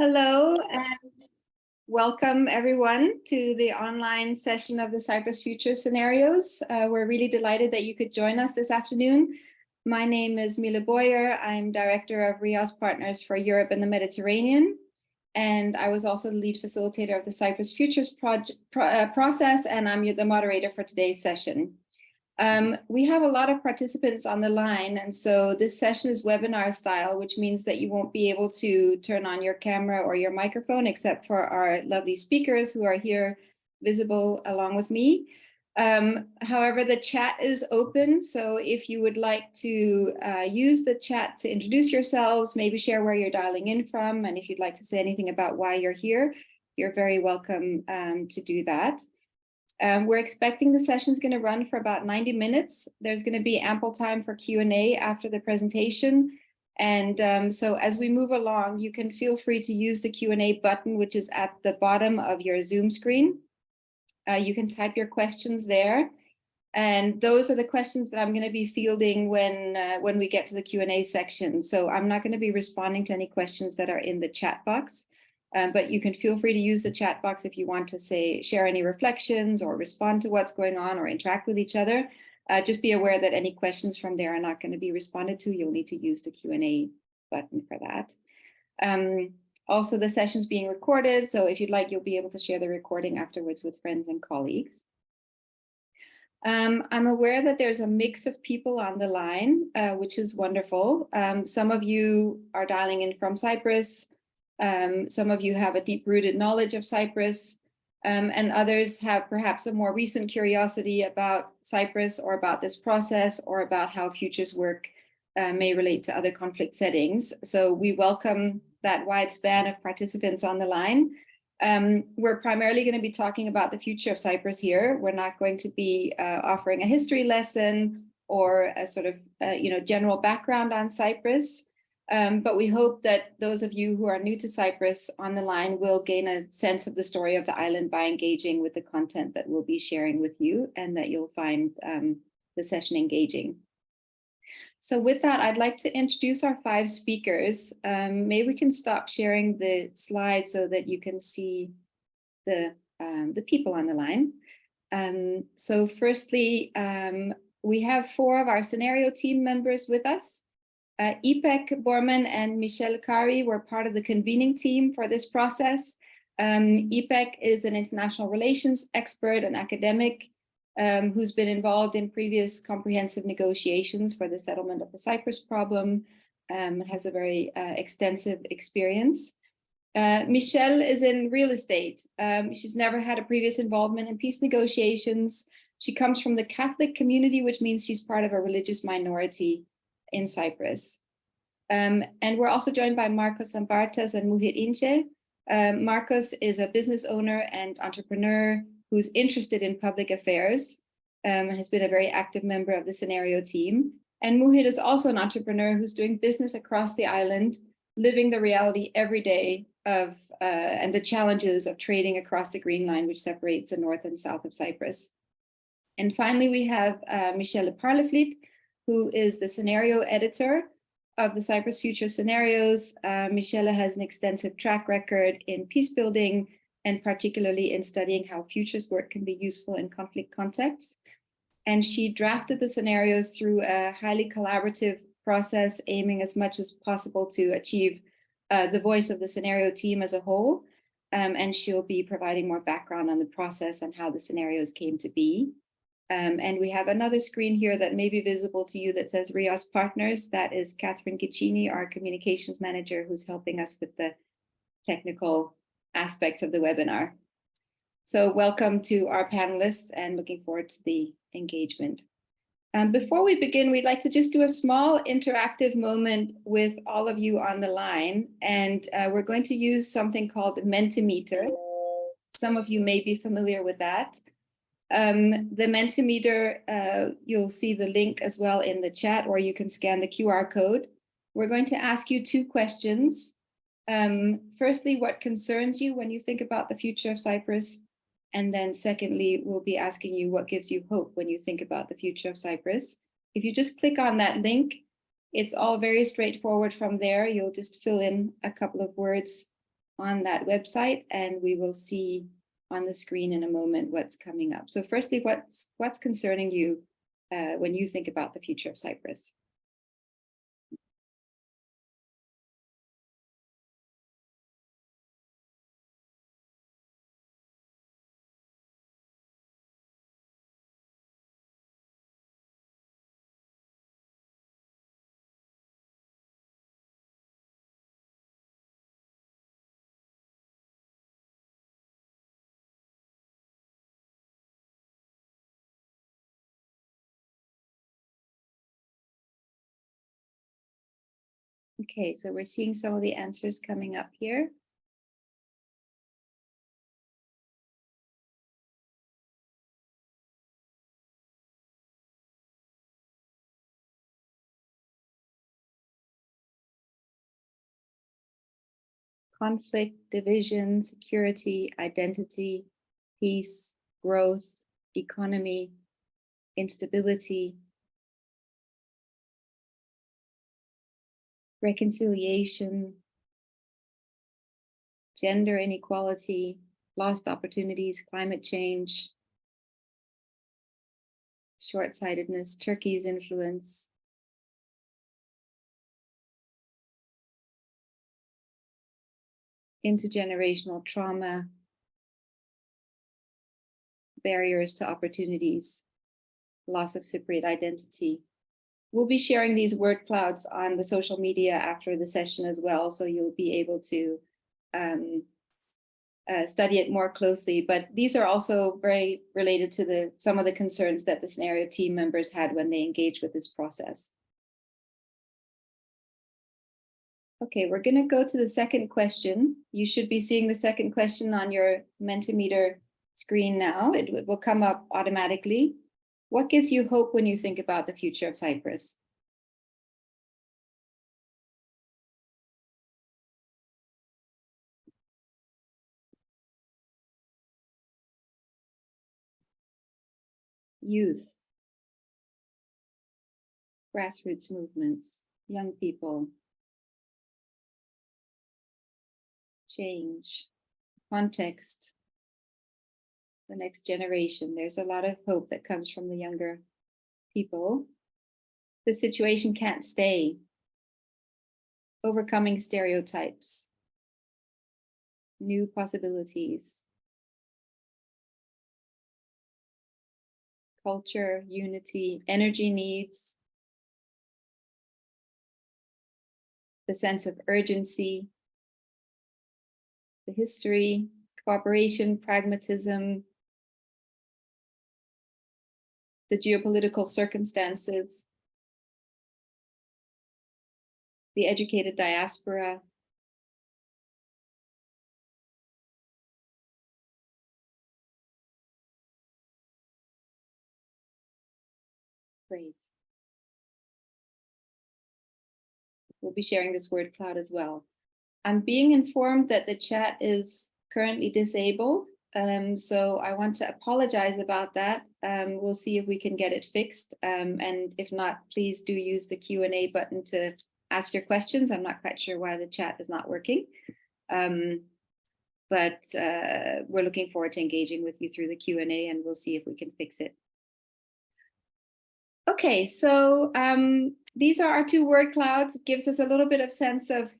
Hello and welcome everyone to the online session of the Cyprus Futures scenarios. We're really delighted that you could join us this afternoon. My name is Mille Bojer. I'm Director of Reos Partners for Europe and the Mediterranean. And I was also the lead facilitator of the Cyprus Futures process, and I'm the moderator for today's session. We have a lot of participants on the line, and so this session is webinar style, which means that you won't be able to turn on your camera or your microphone, except for our lovely speakers who are here visible along with me. However, the chat is open, so if you would like to use the chat to introduce yourselves, maybe share where you're dialing in from, and if you'd like to say anything about why you're here, you're very welcome to do that. We're expecting the session is going to run for about 90 minutes. There's going to be ample time for Q&A after the presentation. And so as we move along, you can feel free to use the Q&A button, which is at the bottom of your Zoom screen. You can type your questions there. And those are the questions that I'm going to be fielding when we get to the Q&A section. So I'm not going to be responding to any questions that are in the chat box. But you can feel free to use the chat box if you want to share any reflections or respond to what's going on or interact with each other. Just be aware that any questions from there are not going to be responded to. You'll need to use the Q&A button for that. Also, the session's being recorded, so if you'd like, you'll be able to share the recording afterwards with friends and colleagues. I'm aware that there's a mix of people on the line, which is wonderful. Some of you are dialing in from Cyprus. Some of you have a deep-rooted knowledge of Cyprus, and others have perhaps a more recent curiosity about Cyprus or about this process or about how futures work may relate to other conflict settings. So we welcome that wide span of participants on the line. We're primarily going to be talking about the future of Cyprus here. We're not going to be offering a history lesson or a sort of general background on Cyprus. But we hope that those of you who are new to Cyprus on the line will gain a sense of the story of the island by engaging with the content that we'll be sharing with you, and that you'll find the session engaging. So with that, I'd like to introduce our 5 speakers. Maybe we can stop sharing the slides so that you can see the people on the line. So firstly, we have 4 of our scenario team members with us. Ipek Borman and Michelle Kari were part of the convening team for this process. Ipek is an international relations expert and academic who's been involved in previous comprehensive negotiations for the settlement of the Cyprus problem, has a very extensive experience. Michelle is in real estate. She's never had a previous involvement in peace negotiations. She comes from the Catholic community, which means she's part of a religious minority in Cyprus. And we're also joined by Marcos Zambartas and Muhit Ince. Marcos is a business owner and entrepreneur who's interested in public affairs, has been a very active member of the scenario team. And Muhit is also an entrepreneur who's doing business across the island, living the reality every day of and the challenges of trading across the Green Line, which separates the north and south of Cyprus. And finally, we have Michelle Parlevliet, who is the scenario editor of the Cyprus Futures scenarios. Michelle has an extensive track record in peace building, and particularly in studying how futures work can be useful in conflict contexts. And she drafted the scenarios through a highly collaborative process, aiming as much as possible to achieve the voice of the scenario team as a whole. And she'll be providing more background on the process and how the scenarios came to be. And we have another screen here that may be visible to you that says Reos Partners. That is Catherine Giccini, our communications manager, who's helping us with the technical aspects of the webinar. So welcome to our panelists and looking forward to the engagement. Before we begin, we'd like to just do a small interactive moment with all of you on the line. And we're going to use something called the Mentimeter. Some of you may be familiar with that. The Mentimeter, you'll see the link as well in the chat, or you can scan the QR code. We're going to ask you 2 questions. Firstly, what concerns you when you think about the future of Cyprus? And then secondly, we'll be asking you what gives you hope when you think about the future of Cyprus. If you just click on that link, it's all very straightforward from there. You'll just fill in a couple of words on that website, and we will see on the screen in a moment what's coming up. So firstly, what's concerning you when you think about the future of Cyprus? Okay, so we're seeing some of the answers coming up here. Conflict, division, security, identity, peace, growth, economy, instability, reconciliation, gender inequality, lost opportunities, climate change, short-sightedness, Turkey's influence, intergenerational trauma, barriers to opportunities, loss of Cypriot identity. We'll be sharing these word clouds on the social media after the session as well, so you'll be able to study it more closely. But these are also very related to some of the concerns that the scenario team members had when they engaged with this process. Okay, we're going to go to the second question. You should be seeing the second question on your Mentimeter screen now. It will come up automatically. What gives you hope when you think about the future of Cyprus? Youth, grassroots movements, young people, change, context, the next generation. There's a lot of hope that comes from the younger people. The situation can't stay. Overcoming stereotypes, new possibilities, culture, unity, energy needs, the sense of urgency, the history, cooperation, pragmatism, the geopolitical circumstances, the educated diaspora, great. We'll be sharing this word cloud as well. I'm being informed that the chat is currently disabled. So I want to apologize about that. We'll see if we can get it fixed. And if not, please do use the Q&A button to ask your questions. I'm not quite sure why the chat is not working. But we're looking forward to engaging with you through the Q&A, and we'll see if we can fix it. Okay, so these are our two word clouds. It gives us a little bit of sense of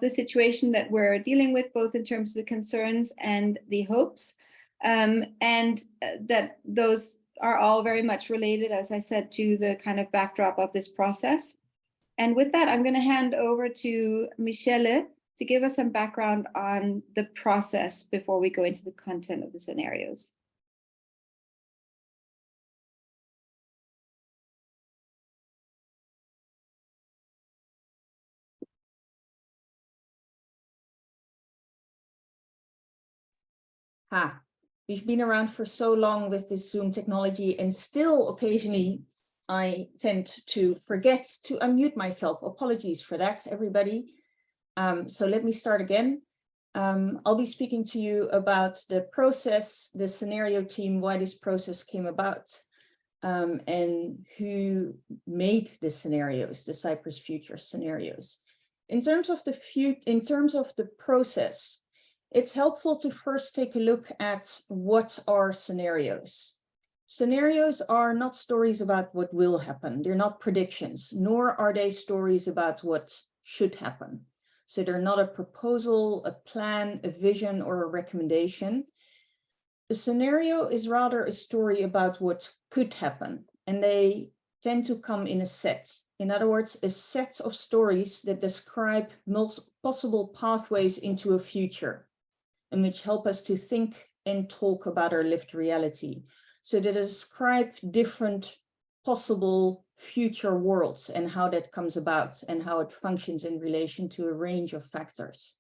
the situation that we're dealing with, both in terms of the concerns and the hopes, and that those are all very much related, as I said, to the kind of backdrop of this process. And with that, I'm going to hand over to Michelle to give us some background on the process before we go into the content of the scenarios. We've been around for so long with this Zoom technology, and still occasionally I tend to forget to unmute myself. Apologies for that, everybody. So let me start again. I'll be speaking to you about the process, the scenario team, why this process came about, and who made the scenarios, the Cyprus Futures scenarios. In terms of the process, It's helpful to first take a look at what are scenarios. Scenarios are not stories about what will happen. They're not predictions, nor are they stories about what should happen. So they're not a proposal, a plan, a vision, or a recommendation. A scenario is rather a story about what could happen, and they tend to come in a set. In other words, a set of stories that describe possible pathways into a future, and which help us to think and talk about our lived reality. So they describe different possible future worlds and how that comes about and how it functions in relation to a range of factors.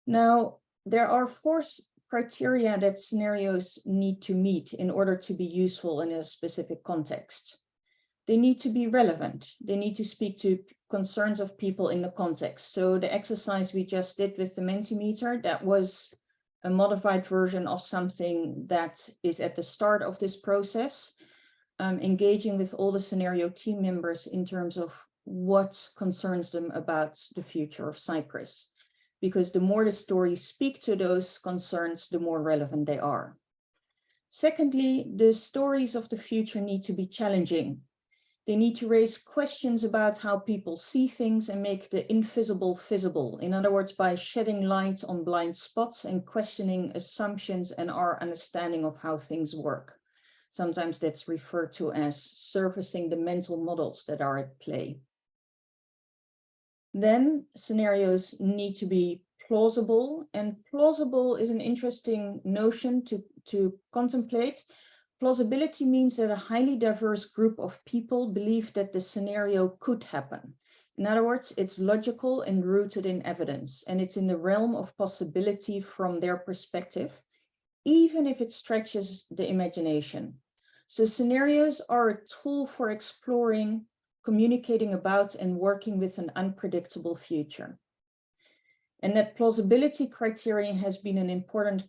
Now, there are 4 criteria that scenarios need to meet in order to be useful in a specific context. They need to be relevant. They need to speak to concerns of people in the context. So the exercise we just did with the Mentimeter, that was a modified version of something that is at the start of this process, engaging with all the scenario team members in terms of what concerns them about the future of Cyprus. Because the more the stories speak to those concerns, the more relevant they are. Secondly, the stories of the future need to be challenging. They need to raise questions about how people see things and make the invisible visible. In other words, by shedding light on blind spots and questioning assumptions and our understanding of how things work. Sometimes that's referred to as surfacing the mental models that are at play. Then scenarios need to be plausible, and plausible is an interesting notion to contemplate. Plausibility means that a highly diverse group of people believe that the scenario could happen. In other words, it's logical and rooted in evidence, and it's in the realm of possibility from their perspective, even if it stretches the imagination. So scenarios are a tool for exploring, communicating about, and working with an unpredictable future. And that plausibility criterion has been an important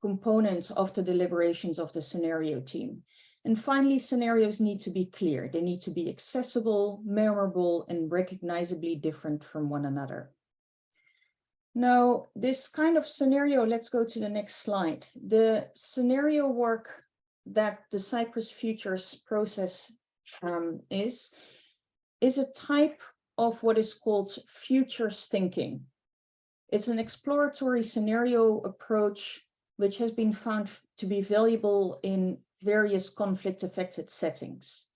component of the deliberations of the scenario team. And finally, scenarios need to be clear. They need to be accessible, memorable, and recognizably different from one another. Now, this kind of scenario, let's go to the next slide. The scenario work that the Cyprus Futures process is a type of what is called futures thinking. It's an exploratory scenario approach which has been found to be valuable in various conflict-affected settings.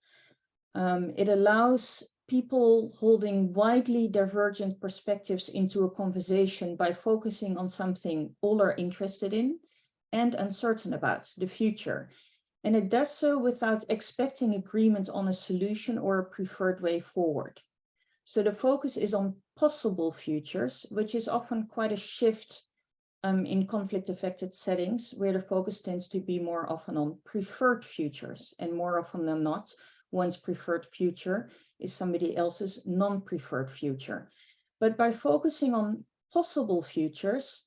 It allows people holding widely divergent perspectives into a conversation by focusing on something all are interested in and uncertain about, the future. And it does so without expecting agreement on a solution or a preferred way forward. So the focus is on possible futures, which is often quite a shift in conflict-affected settings, where the focus tends to be more often on preferred futures, and more often than not, one's preferred future is somebody else's non-preferred future. But by focusing on possible futures,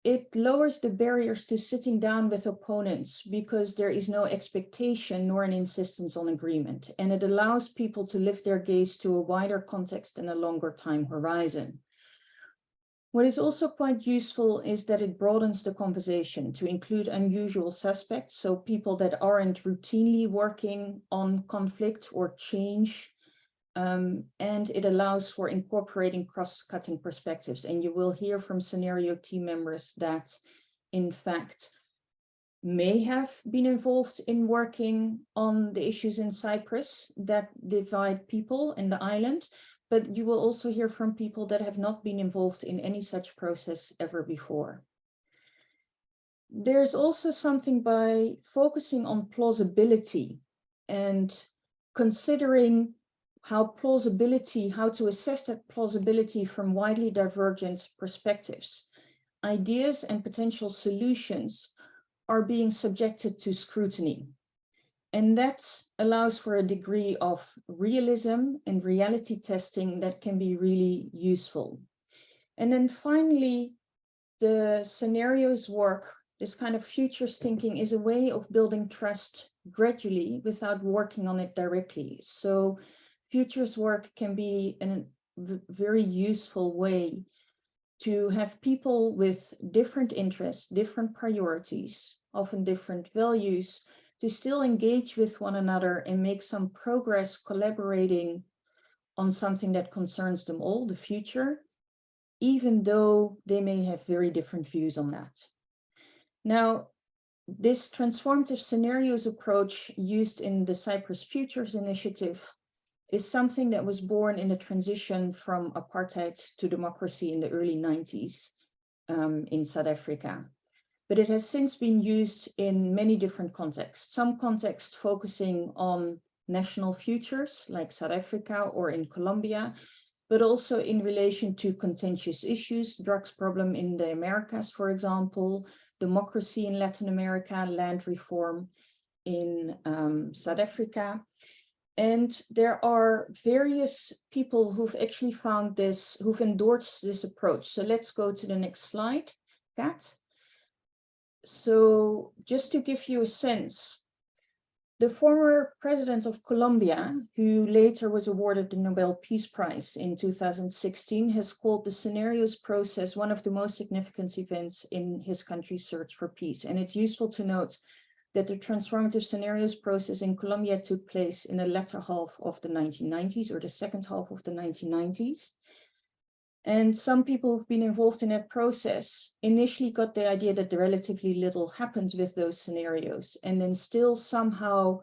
it lowers the barriers to sitting down with opponents because there is no expectation nor an insistence on agreement, and it allows people to lift their gaze to a wider context and a longer time horizon. What is also quite useful is that it broadens the conversation to include unusual suspects, so people that aren't routinely working on conflict or change, and it allows for incorporating cross-cutting perspectives. And you will hear from scenario team members that, in fact, may have been involved in working on the issues in Cyprus that divide people in the island, but you will also hear from people that have not been involved in any such process ever before. There's also something by focusing on plausibility and considering how to assess that plausibility from widely divergent perspectives. Ideas and potential solutions are being subjected to scrutiny. And that allows for a degree of realism and reality testing that can be really useful. And then finally, the scenarios work, this kind of futures thinking, is a way of building trust gradually without working on it directly. So futures work can be a very useful way to have people with different interests, different priorities, often different values, to still engage with one another and make some progress collaborating on something that concerns them all, the future, even though they may have very different views on that. Now, this transformative scenarios approach used in the Cyprus Futures initiative is something that was born in the transition from apartheid to democracy in the early 90s in South Africa. But it has since been used in many different contexts, some contexts focusing on national futures like South Africa or in Colombia, but also in relation to contentious issues, drugs problem in the Americas, for example, democracy in Latin America, land reform in South Africa. And there are various people who've actually found this, who've endorsed this approach. So let's go to the next slide, Kat. So just to give you a sense, the former president of Colombia, who later was awarded the Nobel Peace Prize in 2016, has called the scenarios process one of the most significant events in his country's search for peace. And it's useful to note that the transformative scenarios process in Colombia took place in the latter half of the 1990s or the second half of the 1990s. And some people who've been involved in that process initially got the idea that relatively little happened with those scenarios, and then still somehow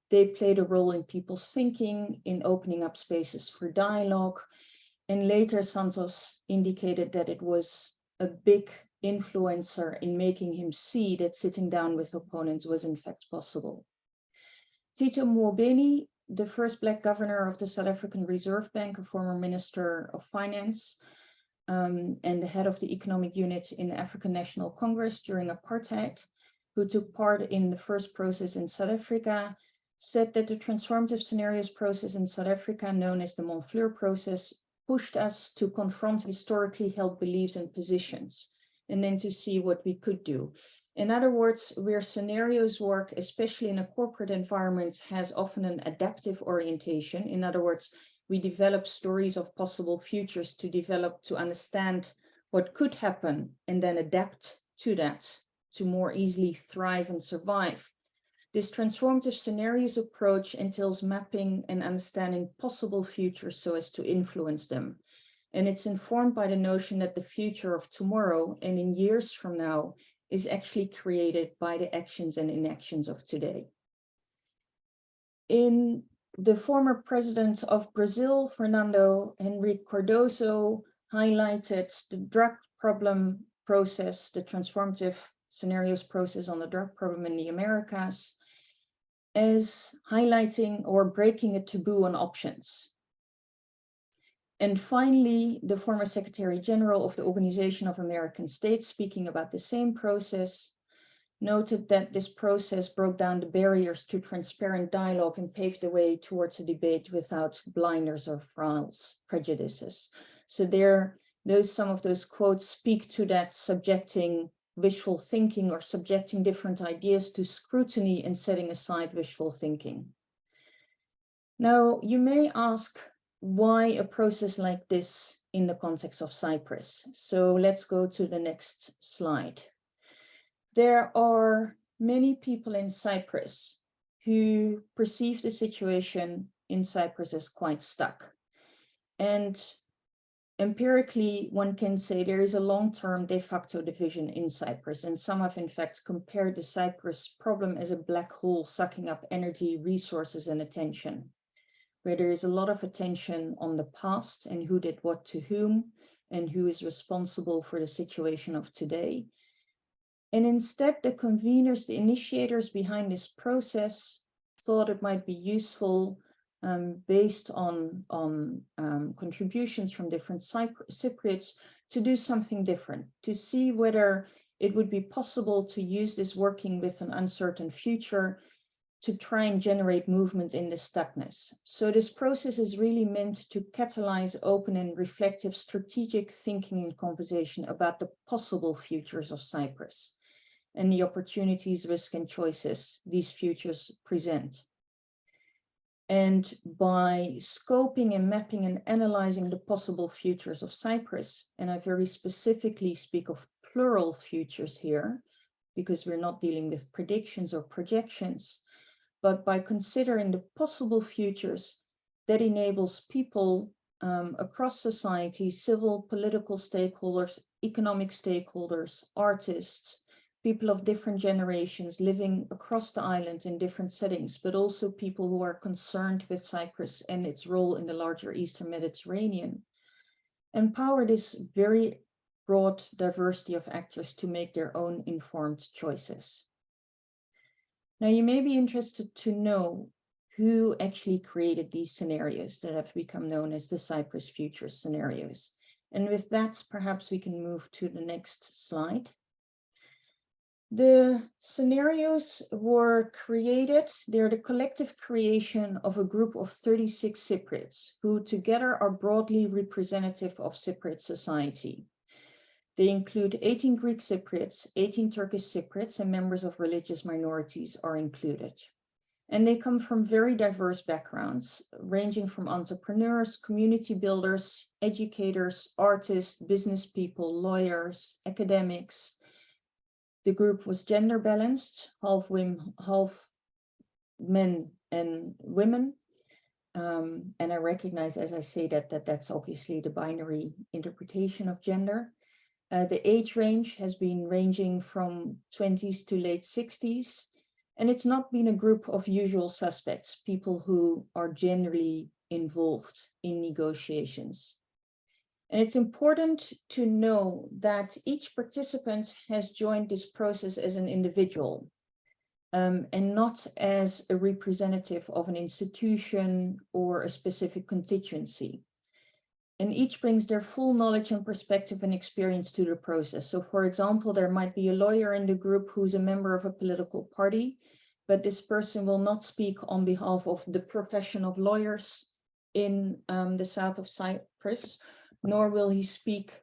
they played a role in people's thinking, in opening up spaces for dialogue. And later Santos indicated that it was a big influencer in making him see that sitting down with opponents was in fact possible. Tito Mboweni, the first Black governor of the South African Reserve Bank, a former minister of finance, and the head of the economic unit in the African National Congress during apartheid, who took part in the first process in South Africa, said that the transformative scenarios process in South Africa, known as the Montfleur process, pushed us to confront historically held beliefs and positions, and then to see what we could do. In other words, where scenarios work, especially in a corporate environment, has often an adaptive orientation. In other words, we develop stories of possible futures to understand what could happen and then adapt to that to more easily thrive and survive. This transformative scenarios approach entails mapping and understanding possible futures so as to influence them. And it's informed by the notion that the future of tomorrow and in years from now is actually created by the actions and inactions of today. In the former president of Brazil, Fernando Henrique Cardoso, highlighted the drug problem process, the transformative scenarios process on the drug problem in the Americas, as highlighting or breaking a taboo on options. And finally, the former Secretary General of the Organization of American States, speaking about the same process, noted that this process broke down the barriers to transparent dialogue and paved the way towards a debate without blinders or false prejudices. So some of those quotes speak to that subjecting wishful thinking or subjecting different ideas to scrutiny and setting aside wishful thinking. Now, you may ask, why a process like this in the context of Cyprus? So let's go to the next slide. There are many people in Cyprus who perceive the situation in Cyprus as quite stuck. And empirically, one can say there is a long-term de facto division in Cyprus, and some have in fact compared the Cyprus problem as a black hole sucking up energy, resources, and attention, where there is a lot of attention on the past and who did what to whom and who is responsible for the situation of today. And instead, the conveners, the initiators behind this process, thought it might be useful, based on contributions from different Cypriots, to do something different, to see whether it would be possible to use this working with an uncertain future to try and generate movement in the stuckness. So this process is really meant to catalyze open and reflective strategic thinking and conversation about the possible futures of Cyprus and the opportunities, risks, and choices these futures present. And by scoping and mapping and analyzing the possible futures of Cyprus, and I very specifically speak of plural futures here, because we're not dealing with predictions or projections, but by considering the possible futures, that enables people across society, civil, political stakeholders, economic stakeholders, artists, people of different generations living across the island in different settings, but also people who are concerned with Cyprus and its role in the larger Eastern Mediterranean. Empower this very broad diversity of actors to make their own informed choices. Now, you may be interested to know who actually created these scenarios that have become known as the Cyprus Futures scenarios. And with that, perhaps we can move to the next slide. The scenarios were created, they're the collective creation of a group of 36 Cypriots who together are broadly representative of Cypriot society. They include 18 Greek Cypriots, 18 Turkish Cypriots, and members of religious minorities are included. And they come from very diverse backgrounds, ranging from entrepreneurs, community builders, educators, artists, business people, lawyers, academics. The group was gender balanced, half men and women. And I recognize as I say that's obviously the binary interpretation of gender. The age range has been ranging from 20s to late 60s. And it's not been a group of usual suspects, people who are generally involved in negotiations. And it's important to know that each participant has joined this process as an individual and not as a representative of an institution or a specific constituency. And each brings their full knowledge and perspective and experience to the process. So for example, there might be a lawyer in the group who's a member of a political party, but this person will not speak on behalf of the profession of lawyers in the south of Cyprus, nor will he speak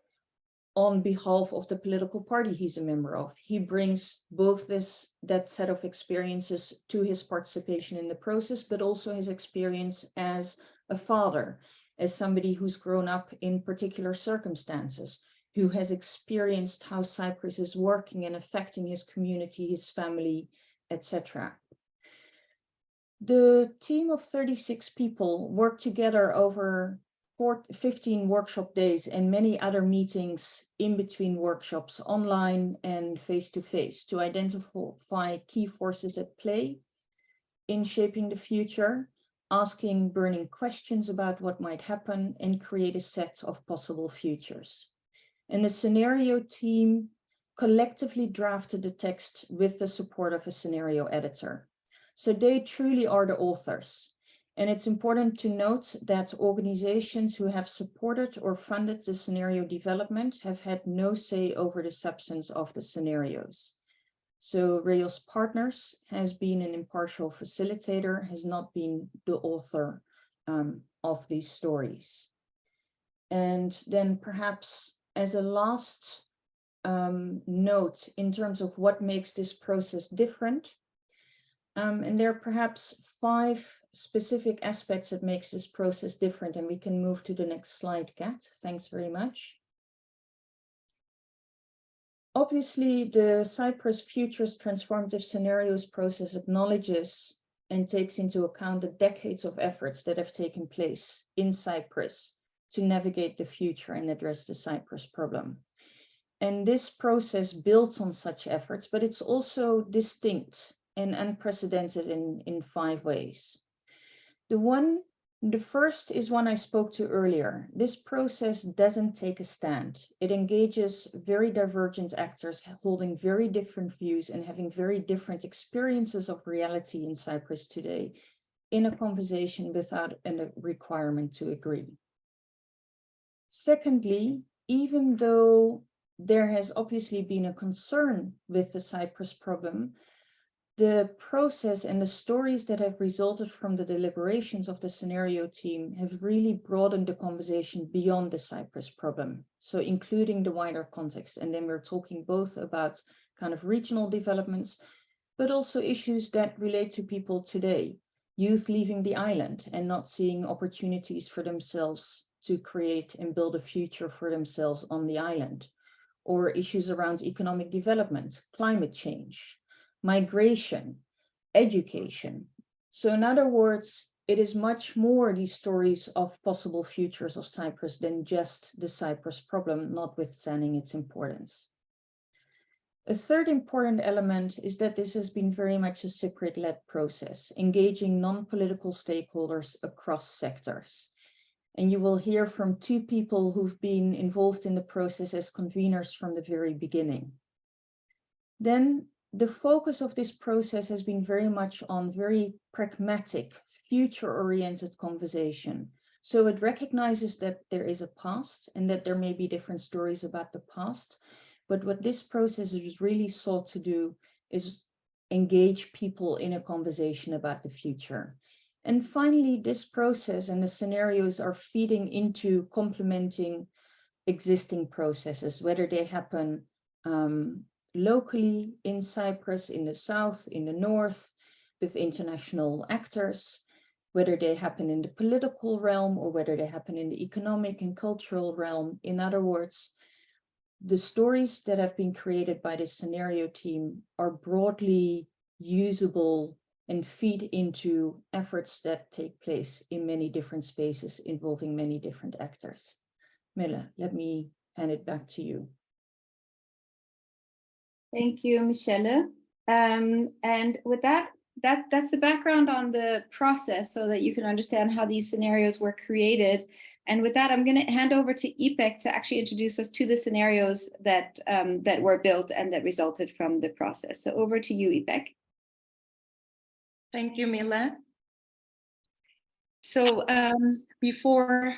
on behalf of the political party he's a member of. He brings both that set of experiences to his participation in the process, but also his experience as a father, as somebody who's grown up in particular circumstances, who has experienced how Cyprus is working and affecting his community, his family, etc. The team of 36 people worked together over 15 workshop days and many other meetings in between workshops, online and face-to-face, to identify key forces at play in shaping the future, asking burning questions about what might happen, and create a set of possible futures. And the scenario team collectively drafted the text with the support of a scenario editor. So they truly are the authors. And it's important to note that organizations who have supported or funded the scenario development have had no say over the substance of the scenarios. So Reos Partners has been an impartial facilitator, has not been the author of these stories. And then perhaps as a last note in terms of what makes this process different, and there are perhaps 5 specific aspects that makes this process different, and we can move to the next slide, Kat. Thanks very much. Obviously, the Cyprus Futures Transformative Scenarios process acknowledges and takes into account the decades of efforts that have taken place in Cyprus to navigate the future and address the Cyprus problem. And this process builds on such efforts, but it's also distinct and unprecedented in 5 ways. The first is one I spoke to earlier. This process doesn't take a stand. It engages very divergent actors holding very different views and having very different experiences of reality in Cyprus today in a conversation without a requirement to agree. Secondly, even though there has obviously been a concern with the Cyprus problem, the process and the stories that have resulted from the deliberations of the scenario team have really broadened the conversation beyond the Cyprus problem, so including the wider context. And then we're talking both about kind of regional developments, but also issues that relate to people today. youth leaving the island and not seeing opportunities for themselves to create and build a future for themselves on the island, or issues around economic development, climate change, migration, education. So in other words, it is much more these stories of possible futures of Cyprus than just the Cyprus problem, notwithstanding its importance. A third important element is that this has been very much a Cypriot-led process, engaging non-political stakeholders across sectors. And you will hear from two people who've been involved in the process as conveners from the very beginning. Then the focus of this process has been very much on very pragmatic, future-oriented conversation. So it recognizes that there is a past and that there may be different stories about the past. But what this process is really sought to do is engage people in a conversation about the future. And finally, this process and the scenarios are feeding into complementing existing processes, whether they happen locally in Cyprus, in the south, in the north, with international actors, whether they happen in the political realm or whether they happen in the economic and cultural realm. In other words, the stories that have been created by this scenario team are broadly usable and feed into efforts that take place in many different spaces involving many different actors. Mille, let me hand it back to you. Thank you, Michelle. And with that's the background on the process so that you can understand how these scenarios were created. And with that, I'm going to hand over to Ipek to actually introduce us to the scenarios that were built and that resulted from the process. So over to you, Ipek. Thank you, Mille. So before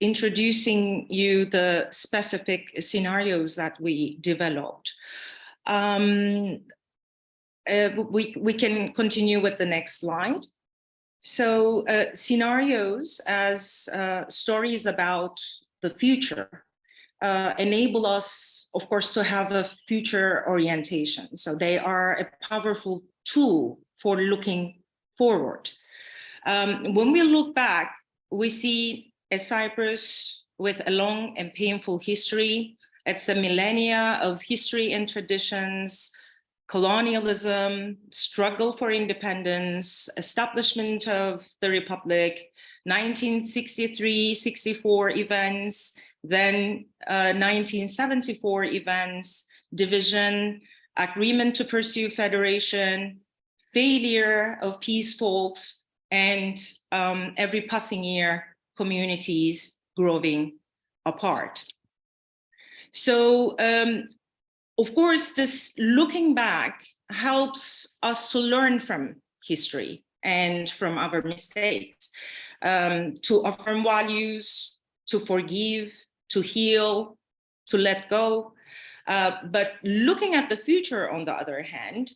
introducing you the specific scenarios that we developed, we can continue with the next slide. So scenarios as stories about the future enable us, of course, to have a future orientation. So they are a powerful tool for looking forward. When we look back, we see a Cyprus with a long and painful history. It's a millennia of history and traditions, colonialism, struggle for independence, establishment of the Republic, 1963-64 events, then 1974 events, division, agreement to pursue federation, failure of peace talks, and every passing year, communities growing apart. So, of course, this looking back helps us to learn from history and from our mistakes, to affirm values, to forgive, to heal, to let go. But looking at the future, on the other hand,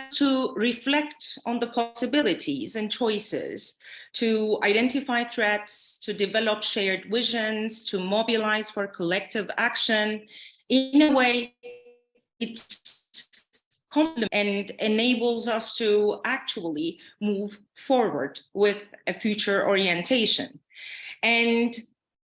to reflect on the possibilities and choices, to identify threats, to develop shared visions, to mobilize for collective action in a way it complements and enables us to actually move forward with a future orientation. And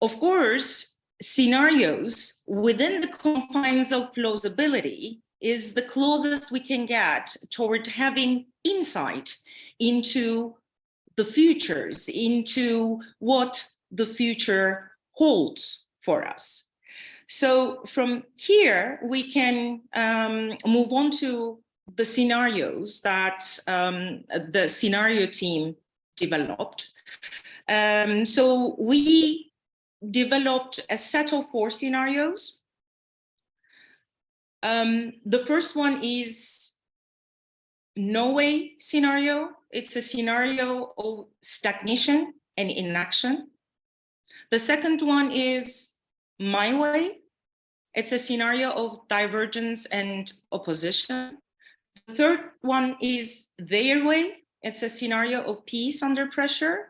of course, scenarios within the confines of plausibility is the closest we can get toward having insight into the futures, into what the future holds for us. So from here, we can move on to the scenarios that the scenario team developed. So we developed a set of 4 scenarios. The first one is no way scenario. It's a scenario of stagnation and inaction. The second one is my way. It's a scenario of divergence and opposition. The third one is their way. It's a scenario of peace under pressure.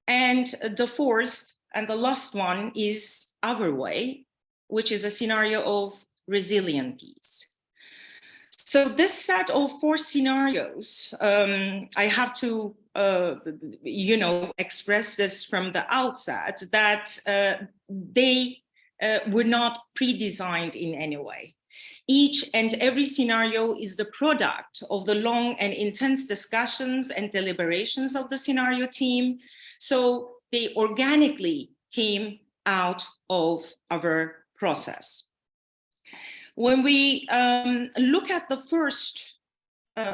And the fourth and the last one is our way, which is a scenario of resilient peace. So this set of 4 scenarios, I have to, express this from the outset, that they were not pre-designed in any way. Each and every scenario is the product of the long and intense discussions and deliberations of the scenario team. So they organically came out of our process. When we look at the first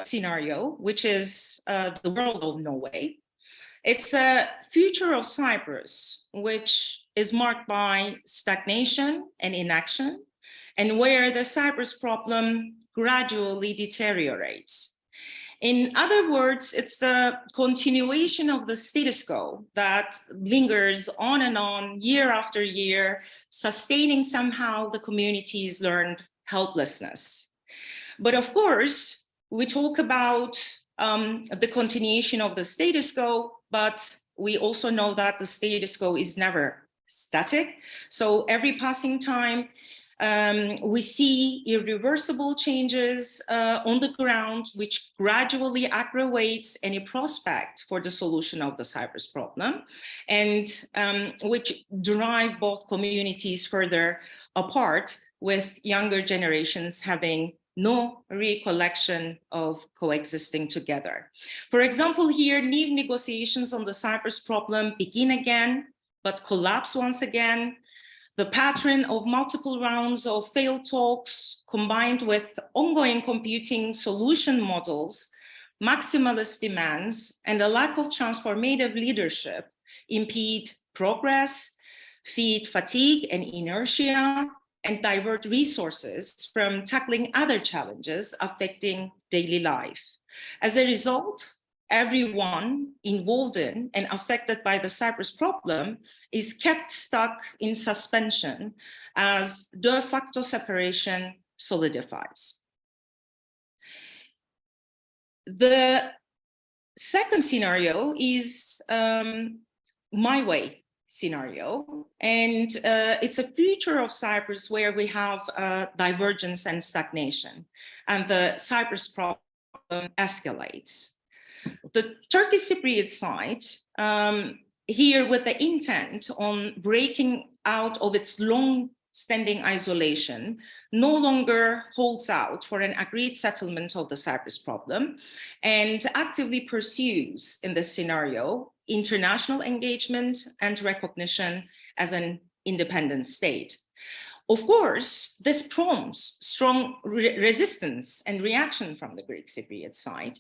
scenario, which is the world of Norway, it's a future of Cyprus, which is marked by stagnation and inaction, and where the Cyprus problem gradually deteriorates. In other words, it's the continuation of the status quo that lingers on and on, year after year, sustaining somehow the community's learned helplessness. But of course, we talk about the continuation of the status quo, but we also know that the status quo is never static. So every passing time, we see irreversible changes on the ground, which gradually aggravates any prospect for the solution of the Cyprus problem, and which drive both communities further apart, with younger generations having no recollection of coexisting together. For example, here, new negotiations on the Cyprus problem begin again, but collapse once again. The pattern of multiple rounds of failed talks, combined with ongoing competing solution models, maximalist demands, and a lack of transformative leadership, impede progress, feed fatigue and inertia, and divert resources from tackling other challenges affecting daily life. As a result, everyone involved in and affected by the Cyprus problem is kept stuck in suspension as de facto separation solidifies. The second scenario is my way scenario, and it's a future of Cyprus where we have divergence and stagnation, and the Cyprus problem escalates. The Turkish Cypriot side, here with the intent on breaking out of its long-standing isolation, no longer holds out for an agreed settlement of the Cyprus problem, and actively pursues in this scenario international engagement and recognition as an independent state. Of course, this prompts strong resistance and reaction from the Greek Cypriot side.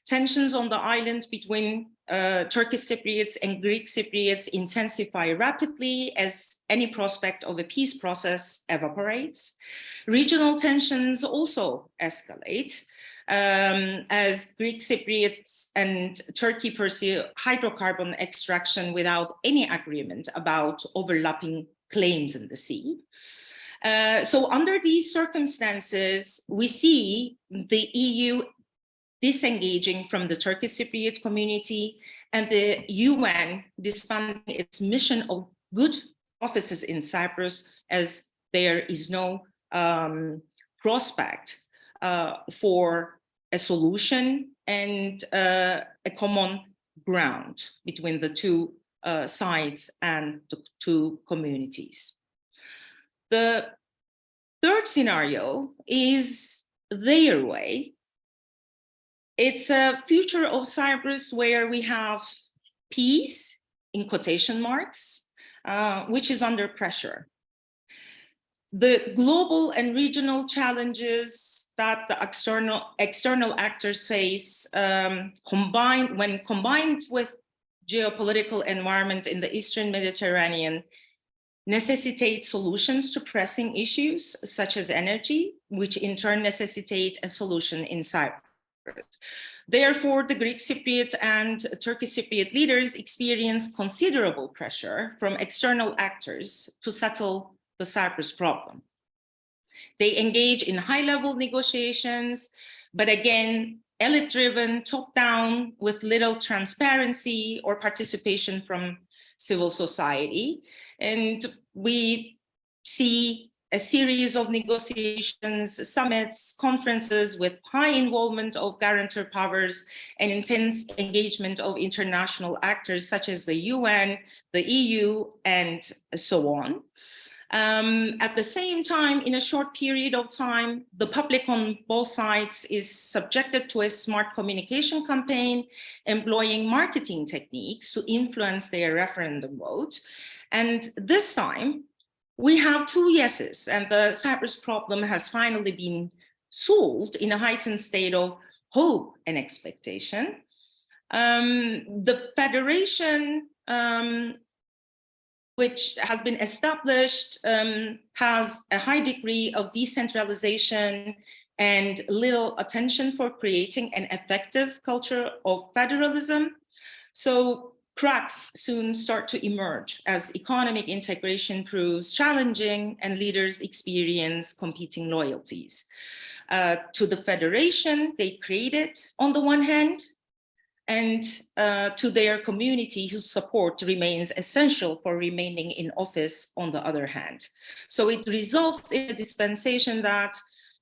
Tensions on the island between Turkish Cypriots and Greek Cypriots intensify rapidly as any prospect of a peace process evaporates. Regional tensions also escalate as Greek Cypriots and Turkey pursue hydrocarbon extraction without any agreement about overlapping claims in the sea. So under these circumstances, we see the EU disengaging from the Turkish Cypriot community and the UN disbanding its mission of good offices in Cyprus, as there is no prospect for a solution and a common ground between the two sides and the two communities. The third scenario is their way. It's a future of Cyprus where we have peace, in quotation marks, which is under pressure. The global and regional challenges that the external actors face, when combined with geopolitical environment in the Eastern Mediterranean, necessitate solutions to pressing issues such as energy, which in turn necessitate a solution in Cyprus. Therefore, the Greek Cypriot and Turkish Cypriot leaders experience considerable pressure from external actors to settle the Cyprus problem. They engage in high-level negotiations, but again, elite-driven, top-down, with little transparency or participation from civil society. And we see a series of negotiations, summits, conferences with high involvement of guarantor powers and intense engagement of international actors such as the UN, the EU, and so on. At the same time, in a short period of time, the public on both sides is subjected to a smart communication campaign employing marketing techniques to influence their referendum vote. And this time, we have 2 yeses, and the Cyprus problem has finally been solved in a heightened state of hope and expectation. The federation, which has been established, has a high degree of decentralization and little attention for creating an effective culture of federalism. So cracks soon start to emerge as economic integration proves challenging and leaders experience competing loyalties to the federation they created on the one hand, and to their community whose support remains essential for remaining in office on the other hand. So it results in a dispensation that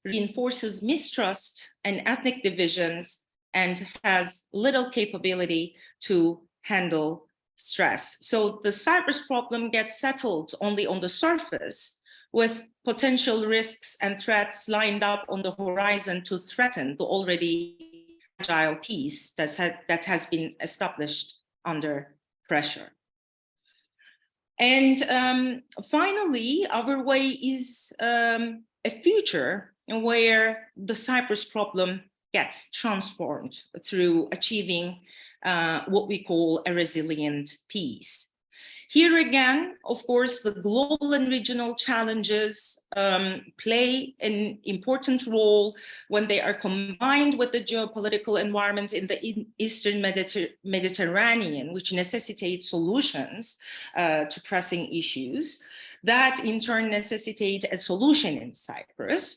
reinforces mistrust and ethnic divisions and has little capability to handle stress. So the Cyprus problem gets settled only on the surface, with potential risks and threats lined up on the horizon to threaten the already fragile peace that has been established under pressure. And finally, our way is a future where the Cyprus problem gets transformed through achieving what we call a resilient peace. Here again, of course, the global and regional challenges play an important role when they are combined with the geopolitical environment in the Eastern Mediterranean, which necessitates solutions to pressing issues that in turn necessitate a solution in Cyprus.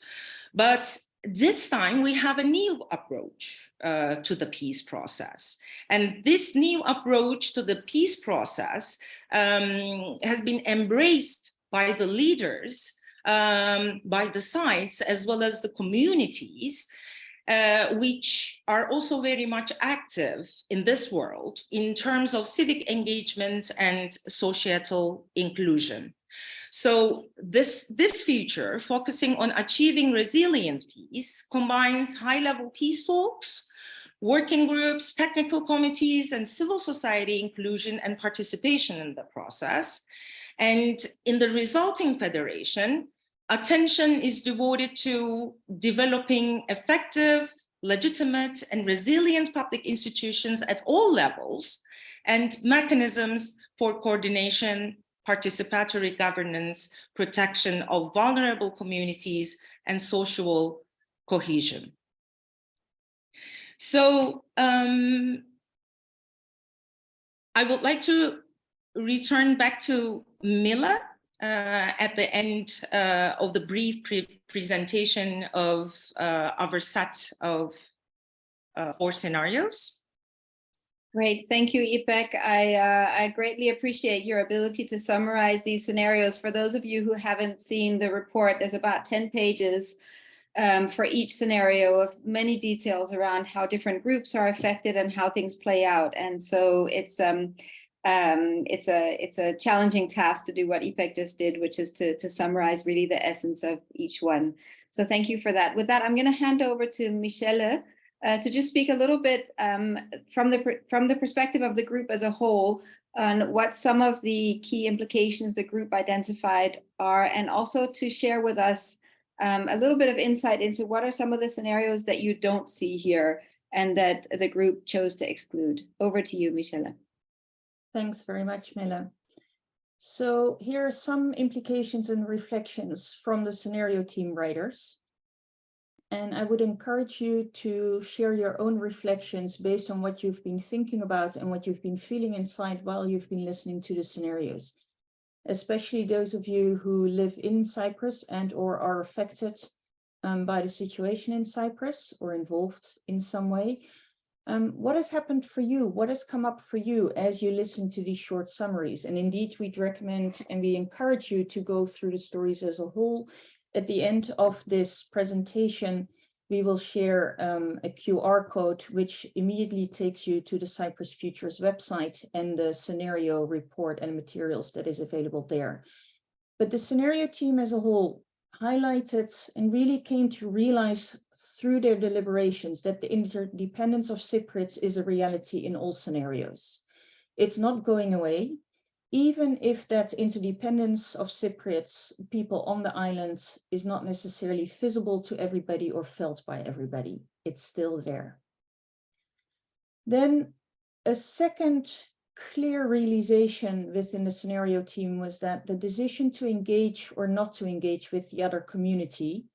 But this time we have a new approach to the peace process. And this new approach to the peace process has been embraced by the leaders, by the sides, as well as the communities, which are also very much active in this world in terms of civic engagement and societal inclusion. So this future, focusing on achieving resilient peace, combines high-level peace talks, working groups, technical committees, and civil society inclusion and participation in the process. And in the resulting federation, attention is devoted to developing effective, legitimate, and resilient public institutions at all levels and mechanisms for coordination, participatory governance, protection of vulnerable communities, and social cohesion. So I would like to return back to Mille at the end of the brief presentation of our set of 4 scenarios. Great, thank you, Ipek. I greatly appreciate your ability to summarize these scenarios. For those of you who haven't seen the report, there's about 10 pages for each scenario of many details around how different groups are affected and how things play out. And so it's a challenging task to do what Ipek just did, which is to summarize really the essence of each one. So thank you for that. With that, I'm going to hand over to Michelle to just speak a little bit from the perspective of the group as a whole on what some of the key implications the group identified are, and also to share with us a little bit of insight into what are some of the scenarios that you don't see here and that the group chose to exclude. Over to you, Michelle. Thanks very much, Mille. So here are some implications and reflections from the scenario team writers. And I would encourage you to share your own reflections based on what you've been thinking about and what you've been feeling inside while you've been listening to the scenarios, especially those of you who live in Cyprus and or are affected by the situation in Cyprus or involved in some way. What has happened for you? What has come up for you as you listen to these short summaries? And indeed, we'd recommend and we encourage you to go through the stories as a whole. At the end of this presentation, we will share a QR code, which immediately takes you to the Cyprus Futures website and the scenario report and materials that is available there. But the scenario team as a whole highlighted and really came to realize through their deliberations that the interdependence of Cypriots is a reality in all scenarios. It's not going away, even if that interdependence of Cypriots, people on the island, is not necessarily visible to everybody or felt by everybody. It's still there. Then a second clear realization within the scenario team was that the decision to engage or not to engage with the other community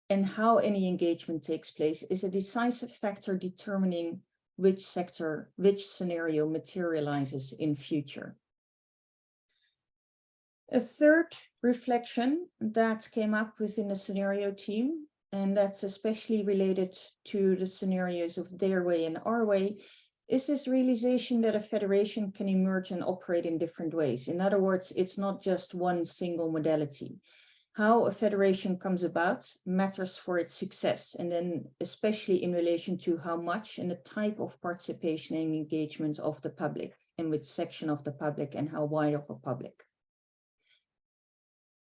and how any engagement takes place is a decisive factor determining which scenario materializes in future. A third reflection that came up within the scenario team, and that's especially related to the scenarios of their way and our way, is this realization that a federation can emerge and operate in different ways. In other words, it's not just one single modality. How a federation comes about matters for its success, and then especially in relation to how much and the type of participation and engagement of the public, and which section of the public and how wide of a public.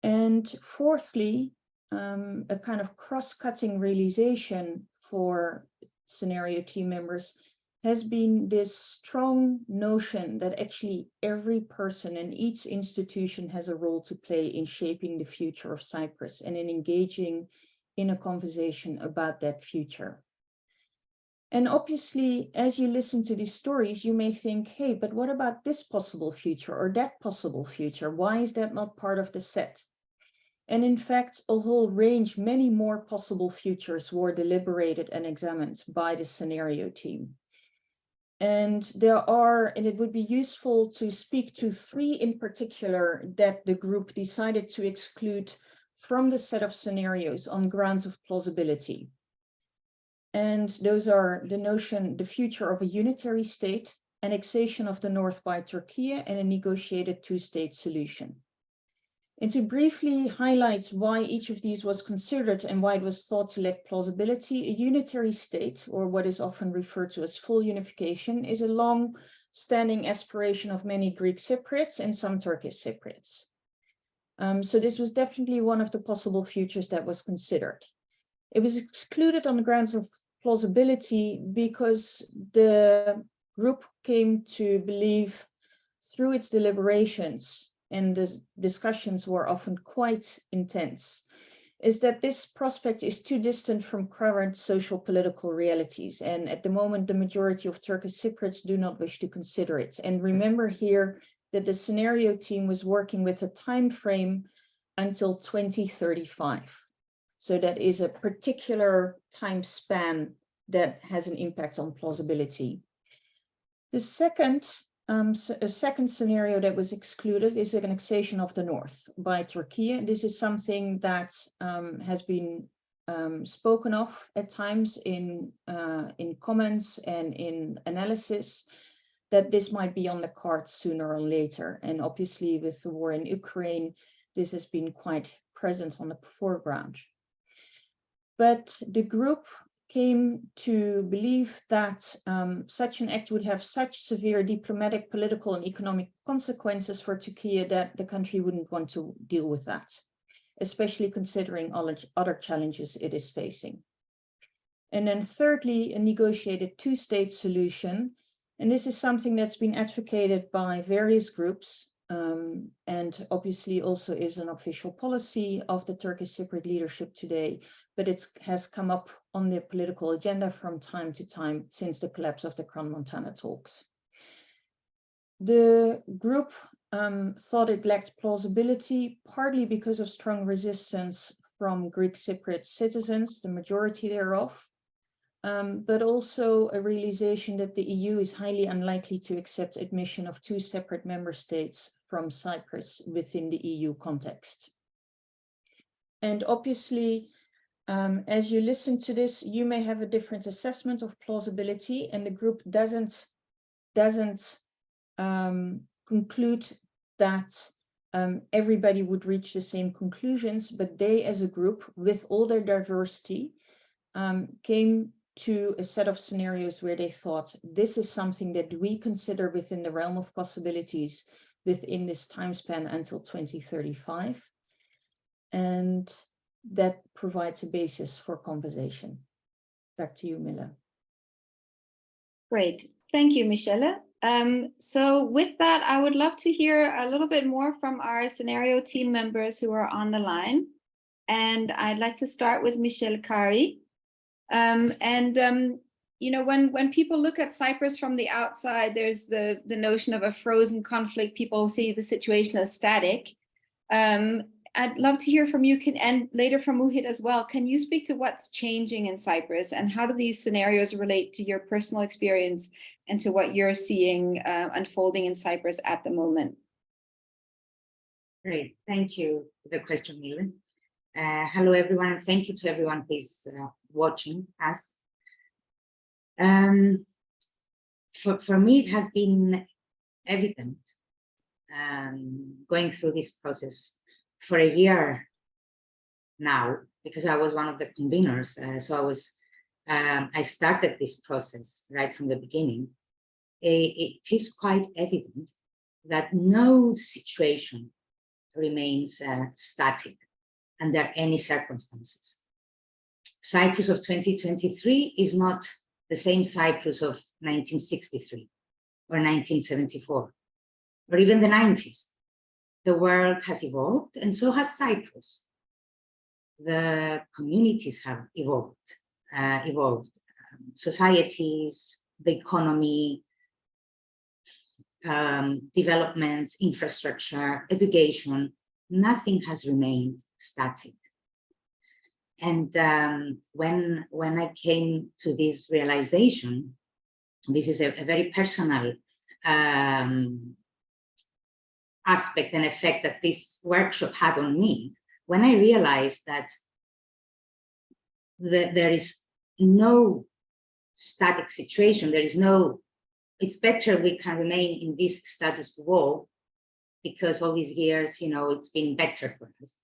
And fourthly, a kind of cross-cutting realization for scenario team members has been this strong notion that actually every person and each institution has a role to play in shaping the future of Cyprus and in engaging in a conversation about that future. And obviously, as you listen to these stories, you may think, hey, but what about this possible future or that possible future? Why is that not part of the set? And in fact, a whole range, many more possible futures were deliberated and examined by the scenario team. And it would be useful to speak to three in particular that the group decided to exclude from the set of scenarios on grounds of plausibility. And those are the future of a unitary state, annexation of the north by Turkey, and a negotiated two-state solution. And to briefly highlight why each of these was considered and why it was thought to lack plausibility, a unitary state, or what is often referred to as full unification, is a long-standing aspiration of many Greek Cypriots and some Turkish Cypriots. So this was definitely one of the possible futures that was considered. It was excluded on the grounds of plausibility because the group came to believe through its deliberations, and the discussions were often quite intense, is that this prospect is too distant from current social political realities. And at the moment, the majority of Turkish Cypriots do not wish to consider it. And remember here that the scenario team was working with a time frame until 2035. So that is a particular time span that has an impact on plausibility. The a second scenario that was excluded is the annexation of the north by Turkey. This is something that has been spoken of at times in comments and in analysis, that this might be on the cards sooner or later. And obviously with the war in Ukraine, this has been quite present on the foreground. But the group came to believe that such an act would have such severe diplomatic, political, and economic consequences for Turkey that the country wouldn't want to deal with that, especially considering all other challenges it is facing. And then thirdly, a negotiated two-state solution. And this is something that's been advocated by various groups, and obviously also is an official policy of the Turkish Cypriot leadership today, but it has come up on the political agenda from time to time since the collapse of the Crans-Montana talks. The group thought it lacked plausibility, partly because of strong resistance from Greek Cypriot citizens, the majority thereof, but also a realization that the EU is highly unlikely to accept admission of two separate member states from Cyprus within the EU context. And obviously, As you listen to this, you may have a different assessment of plausibility, and the group doesn't conclude that everybody would reach the same conclusions, but they as a group, with all their diversity, came to a set of scenarios where they thought this is something that we consider within the realm of possibilities within this time span until 2035. And that provides a basis for conversation. Back to you, Mille. Great. Thank you, Michelle. So with that, I would love to hear a little bit more from our scenario team members who are on the line. And I'd like to start with Michelle Kari. You know, when people look at Cyprus from the outside, there's the notion of a frozen conflict. People see the situation as static. I'd love to hear from you, and later from Muhit as well. Can you speak to what's changing in Cyprus, and how do these scenarios relate to your personal experience and to what you're seeing unfolding in Cyprus at the moment? Great, thank you for the question, Mille. Hello, everyone, and thank you to everyone who is watching us. For me, it has been evident going through this process for a year now, because I was one of the conveners. I started this process right from the beginning. It is quite evident that no situation remains static under any circumstances. Cyprus of 2023 is not the same Cyprus of 1963 or 1974 or even the 90s. The world has evolved, and so has Cyprus. The communities have evolved, societies, the economy, developments, infrastructure, education, nothing has remained static. And when I came to this realization, this is a very personal aspect and effect that this workshop had on me, when I realized that there is no static situation, it's better we can remain in this status quo, because all these years, you know, it's been better for us.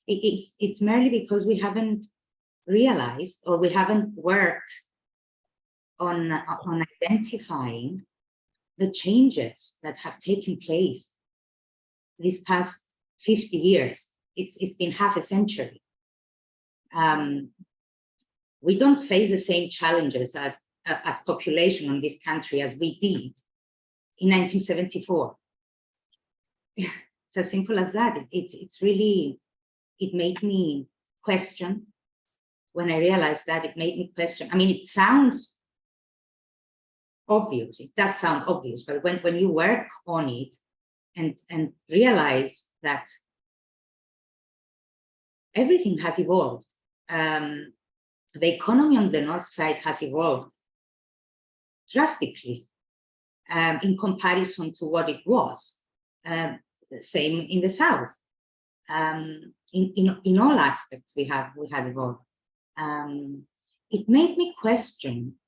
It's merely because we haven't realized, or we haven't worked on identifying the changes that have taken place these past 50 years. It's been half a century. We don't face the same challenges as population in this country as we did in 1974. It's as simple as that. It's really, it made me question. When I realized that, it made me question. I mean, it sounds obvious. It does sound obvious, but when you work on it and realize that everything has evolved. The economy on the north side has evolved drastically in comparison to what it was. Same in the south. In all aspects, we have evolved. It made me question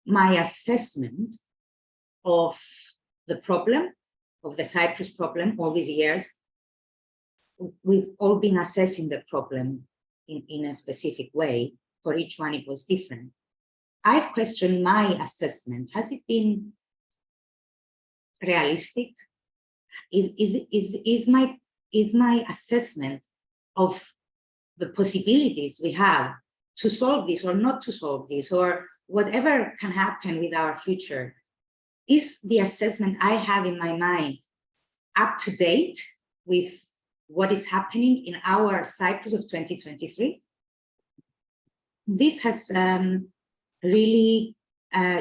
my assessment of the problem, of the Cyprus problem all these years. We've all been assessing the problem in a specific way. For each one, it was different. I've questioned my assessment. Has it been realistic? Is my assessment of the possibilities we have to solve this or not to solve this, or whatever can happen with our future, is the assessment I have in my mind up to date with what is happening in our Cyprus of 2023? This has really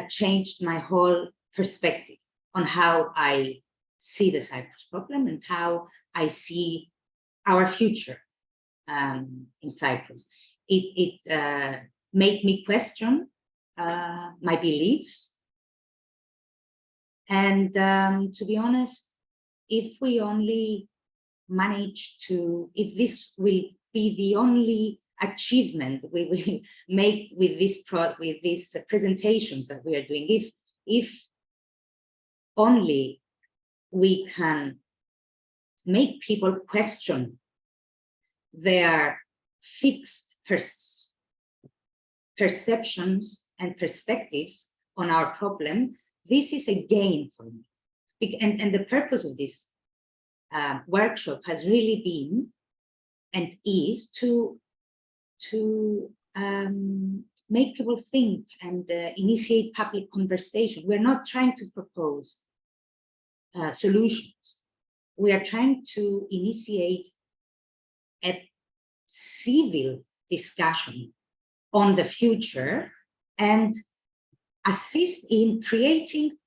changed my whole perspective on how I see the Cyprus problem and how I see our future in Cyprus. It made me question my beliefs. And to be honest, if we only manage to, if this will be the only achievement we will make with these presentations that we are doing. If only we can make people question their fixed perceptions and perspectives on our problem, this is a gain for me. And the purpose of this workshop has really been and is to make people think and initiate public conversation. We're not trying to propose solutions. We are trying to initiate a civil discussion on the future and assist in creating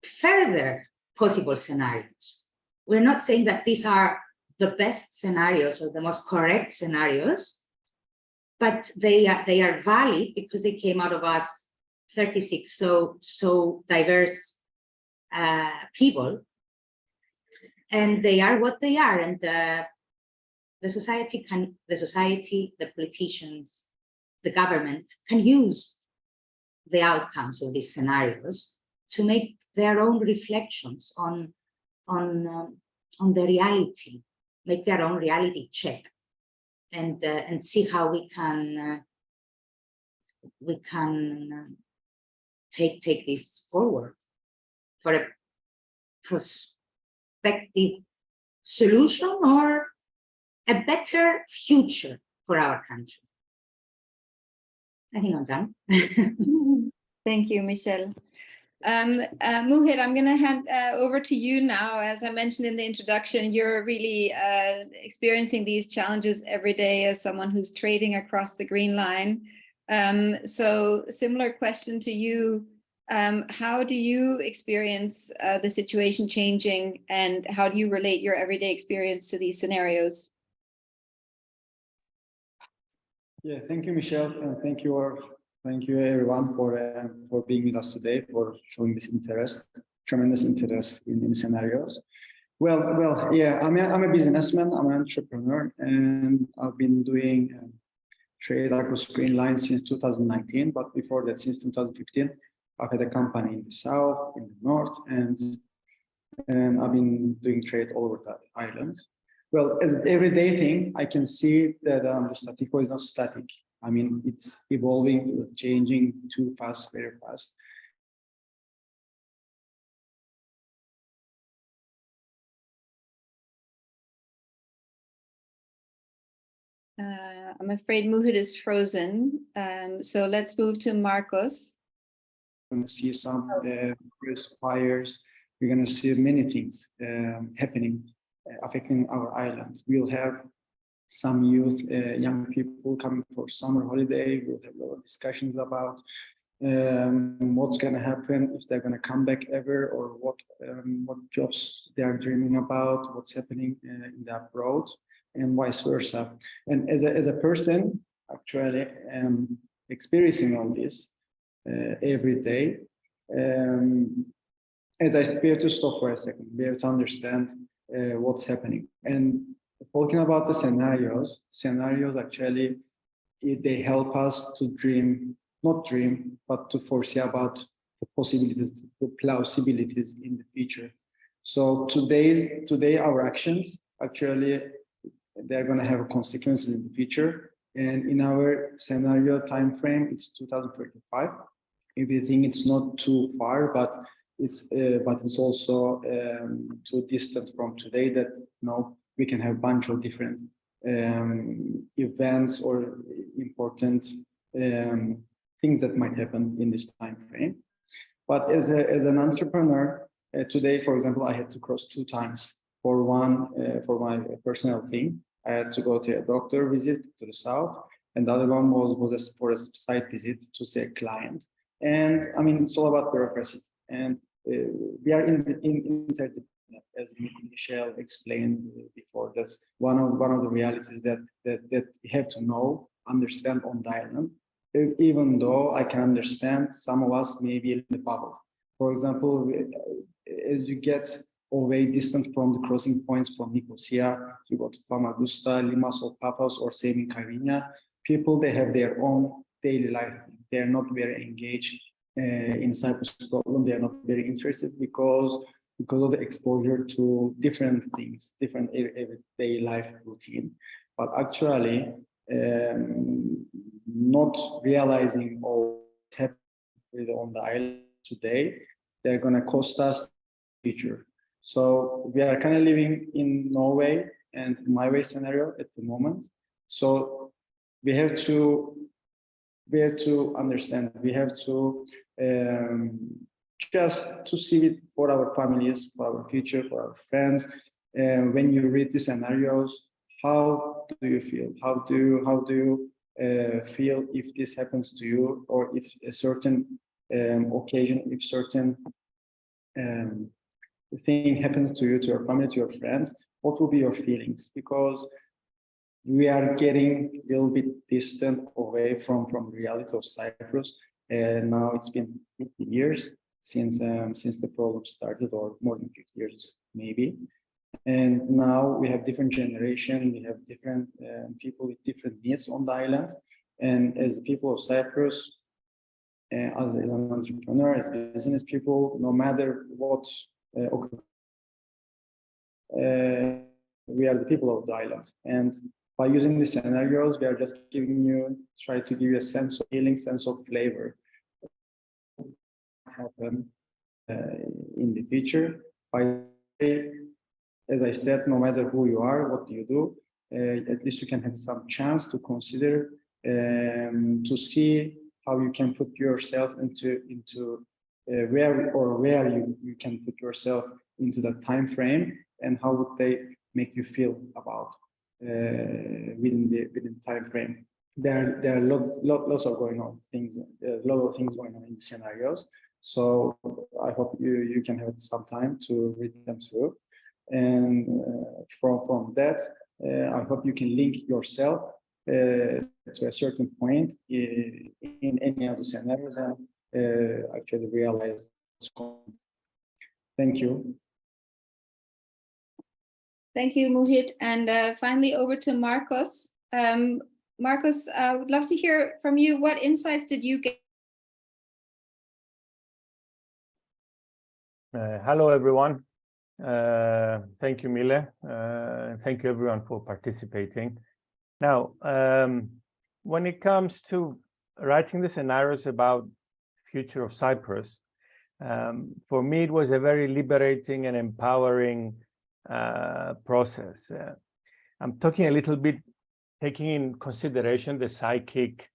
further possible scenarios. We're not saying that these are the best scenarios or the most correct scenarios, but they are valid because they came out of us 36 so diverse people, and they are what they are. And the society, the politicians, the government can use the outcomes of these scenarios to make their own reflections on the reality, make their own reality check, and see how we can take this forward for a prospective solution or a better future for our country. I think I'm done. Thank you, Michelle. Muhit, I'm going to hand over to you now. As I mentioned in the introduction, you're really experiencing these challenges every day as someone who's trading across the green line. So similar question to you. How do you experience the situation changing, and how do you relate your everyday experience to these scenarios? Yeah, thank you, Michelle, and thank you everyone for being with us today, for showing this interest, tremendous interest in scenarios. Well, yeah, I'm a businessman, I'm an entrepreneur, and I've been doing trade across green lines since 2019. But before that, since 2015, I've had a company in the south, in the north, and I've been doing trade all over the island. Well, as an everyday thing, I can see that the status quo is not static. I mean, it's evolving, changing too fast, very fast. I'm afraid Muhit is frozen. So let's move to Marcos. We're going to see some forest fires. We're going to see many things happening, affecting our island. We'll have some youth, young people coming for summer holiday. We'll have a lot of discussions about what's going to happen, if they're going to come back ever, or what jobs they are dreaming about, what's happening in the abroad, and vice versa. And as a person, actually, experiencing all this every day, as we have to stop for a second. We have to understand what's happening. And talking about the scenarios actually, they help us to dream, not dream, but to foresee about the possibilities, the plausibilities in the future. So today our actions, actually, they're going to have consequences in the future. And in our scenario time frame, it's 2035. If you think it's not too far, but it's also too distant from today, that we can have a bunch of different events or important things that might happen in this time frame. But as an entrepreneur, today, for example, I had to cross 2 times. For one, for my personal thing, I had to go to a doctor visit to the south, and the other one was for a site visit to see a client. And I mean, it's all about bureaucracy, and we are interdependent, as Michelle explained before. That's one of the realities that we have to understand on the island. Even though I can understand some of us may be in the bubble. For example, as you get away, distant from the crossing points from Nicosia. You go to Famagusta, Limassol, Paphos, or same in Kyrenia. People, they have their own daily life. They're not very engaged in Cyprus problem. They are not very interested because of the exposure to different things, different everyday life routine. But actually, not realizing all happened on the island today, they're going to cost us the future. So we are kind of living in Norway and my way scenario at the moment. So we have to understand, we have to just to see it for our families, for our future, for our friends. When you read the scenarios, how do you feel? How do you feel if this happens to you, or if a certain occasion, if certain thing happens to you, to your family, to your friends? What will be your feelings? Because we are getting a little bit distant away from reality of Cyprus. And now it's been 50 years since the problem started, or more than 50 years maybe. And now we have different generation, we have different people with different needs on the island. And as the people of Cyprus, as an entrepreneur, as business people, no matter what, we are the people of the island. And by using the scenarios, we are just try to give you a sense of feeling, sense of flavor happen in the future. As I said, no matter who you are, what do you do, at least you can have some chance to consider, to see how you can put yourself into where you can put yourself into that time frame, and how would they make you feel about within time frame. There are lots of going on things, a lot of things going on in the scenarios. So I hope you can have some time to read them through, and from that, I hope you can link yourself to a certain point in any of the scenarios and actually realize. Thank you. Thank you, Muhit. And finally, over to Marcos. Marcos, I would love to hear from you. What insights did you get? Hello, everyone. Thank you, Mille. Thank you, everyone, for participating. Now, when it comes to writing the scenarios about future of Cyprus, for me, it was a very liberating and empowering process. I'm talking a little bit, taking in consideration the psychic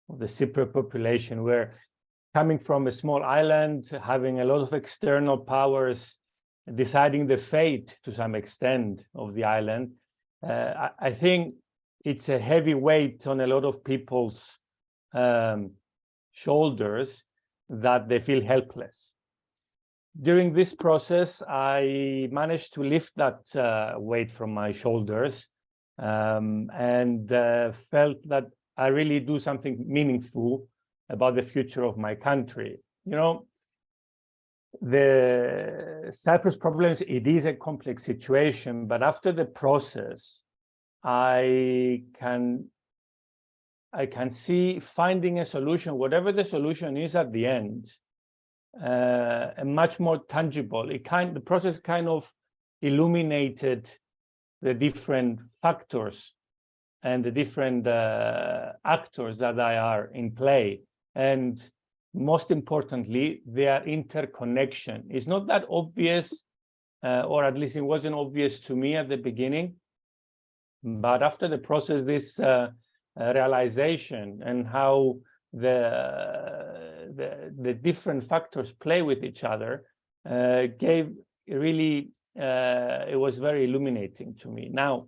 of the Cypriot population, where coming from a small island, having a lot of external powers, deciding the fate to some extent of the island, I think it's a heavy weight on a lot of people's shoulders that they feel helpless. During this process, I managed to lift that weight from my shoulders, and felt that I really do something meaningful about the future of my country. You know, the Cyprus problems, it is a complex situation, but after the process, I can see finding a solution, whatever the solution is at the end, a much more tangible. The process kind of illuminated the different factors and the different actors that are in play. And most importantly, their interconnection is not that obvious, or at least it wasn't obvious to me at the beginning. But after the process, this realization and how the different factors play with each other gave really, it was very illuminating to me. Now,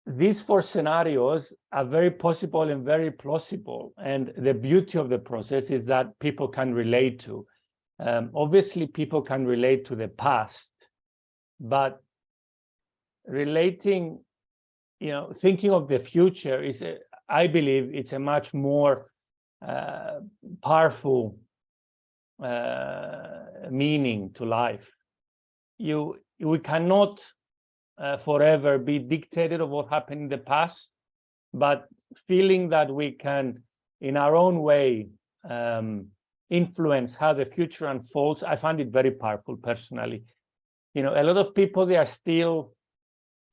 these four scenarios are very possible and very plausible. And the beauty of the process is that people can relate to. Obviously, people can relate to the past, but relating, you know, thinking of the future is, I believe, it's a much more powerful meaning to life. we cannot forever be dictated of what happened in the past, but feeling that we can, in our own way, influence how the future unfolds, I find it very powerful personally. You know, a lot of people, they are still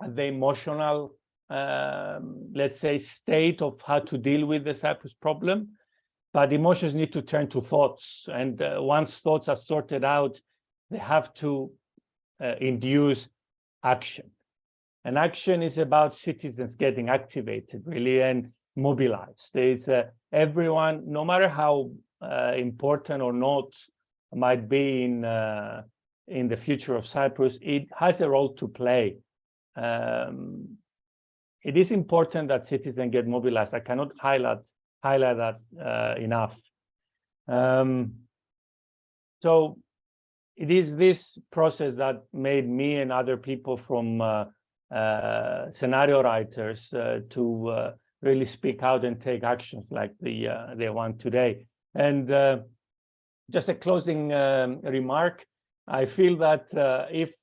at the emotional, let's say, state of how to deal with the Cyprus problem, but emotions need to turn to thoughts. And once thoughts are sorted out, they have to induce action. And action is about citizens getting activated, really, and mobilized. There's everyone, no matter how important or not might be in the future of Cyprus, it has a role to play. It is important that citizens get mobilized. I cannot highlight that enough. So it is this process that made me and other people from scenario writers to really speak out and take actions like the one today. And just a closing remark, I feel that if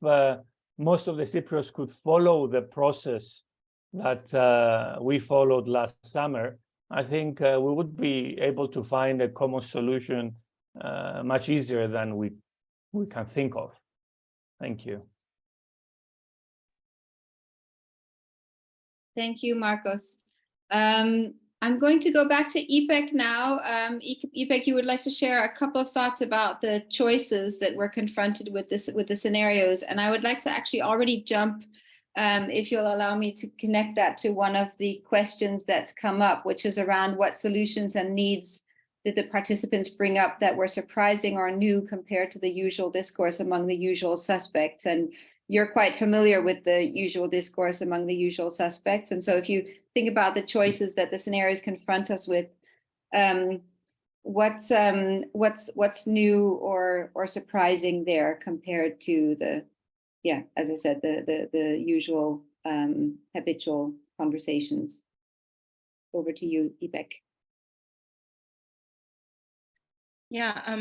most of the Cypriots could follow the process that we followed last summer, I think we would be able to find a common solution much easier than we can think of. Thank you. Thank you, Marcos. I'm going to go back to Ipek now. Ipek, you would like to share a couple of thoughts about the choices that we're confronted with the scenarios, and I would like to actually already jump, if you'll allow me to connect that to one of the questions that's come up, which is around what solutions and needs did the participants bring up that were surprising or new compared to the usual discourse among the usual suspects. And you're quite familiar with the usual discourse among the usual suspects. And so if you think about the choices that the scenarios confront us with, what's new or surprising there compared to the, yeah, as I said, the usual habitual conversations? Over to you, Ipek. Yeah,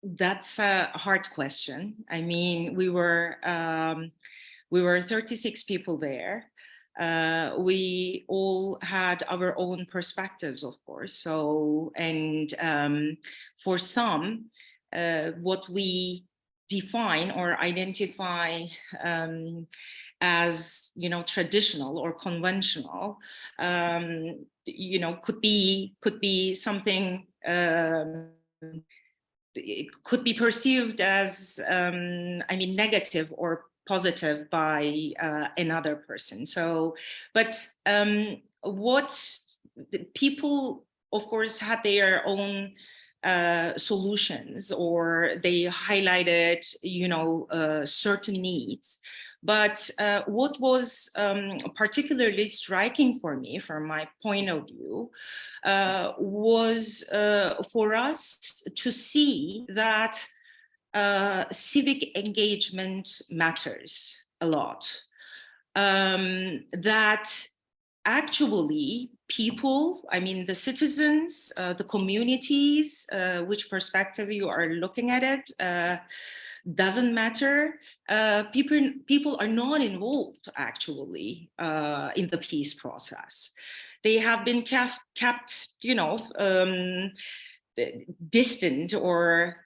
that's a hard question. I mean, we were 36 people there. We all had our own perspectives, of course. So, and for some, what we define or identify as, you know, traditional or conventional, you know, could be something. It could be perceived as, I mean, negative or positive by another person. So, but what people, of course, had their own solutions, or they highlighted, you know, certain needs. But what was particularly striking for me, from my point of view, was for us to see that civic engagement matters a lot. That actually people, I mean, the citizens, the communities, which perspective you are looking at it, doesn't matter. People are not involved actually in the peace process. They have been kept, you know, distant or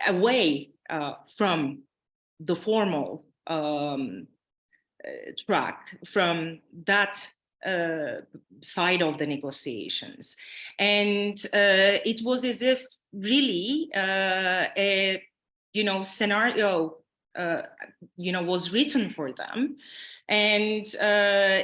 away from the formal track, from that side of the negotiations. And it was as if really a, you know, scenario, you know, was written for them, and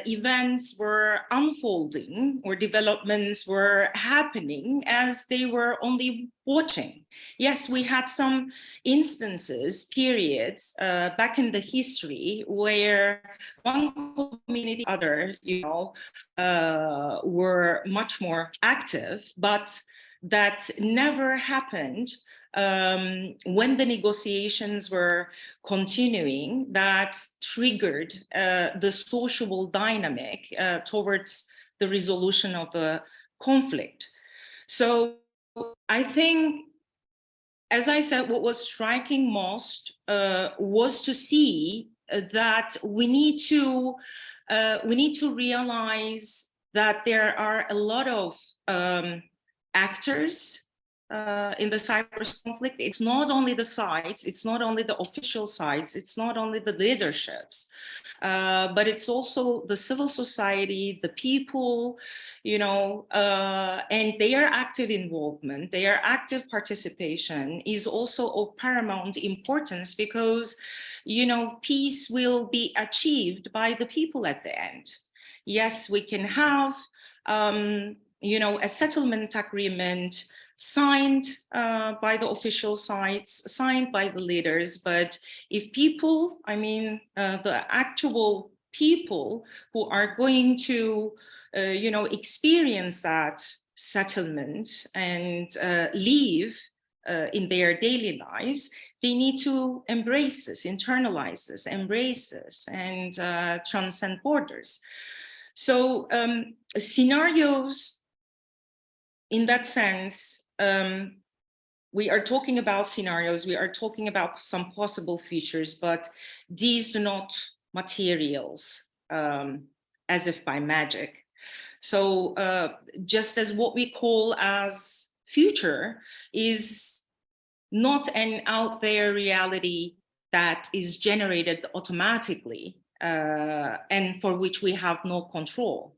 events were unfolding, or developments were happening as they were only watching. Yes, we had some instances, periods back in the history where one community, other, you know, were much more active, but that never happened when the negotiations were continuing, that triggered the sociable dynamic towards the resolution of the conflict. So I think as I said, what was striking most was to see that we need to realize that there are a lot of actors in the Cyprus conflict. It's not only the sides, it's not only the official sides, it's not only the leaderships, but it's also the civil society, the people, you know, and their active involvement, their active participation is also of paramount importance, because, you know, peace will be achieved by the people at the end. Yes, we can have, you know, a settlement agreement signed by the official sides, signed by the leaders, but if people, I mean, the actual people who are going to, you know, experience that settlement and live in their daily lives, they need to embrace this, internalize this, embrace this, and transcend borders. So scenarios, in that sense, we are talking about scenarios, we are talking about some possible futures, but these do not materials as if by magic. So just as what we call as future is not an out there reality that is generated automatically and for which we have no control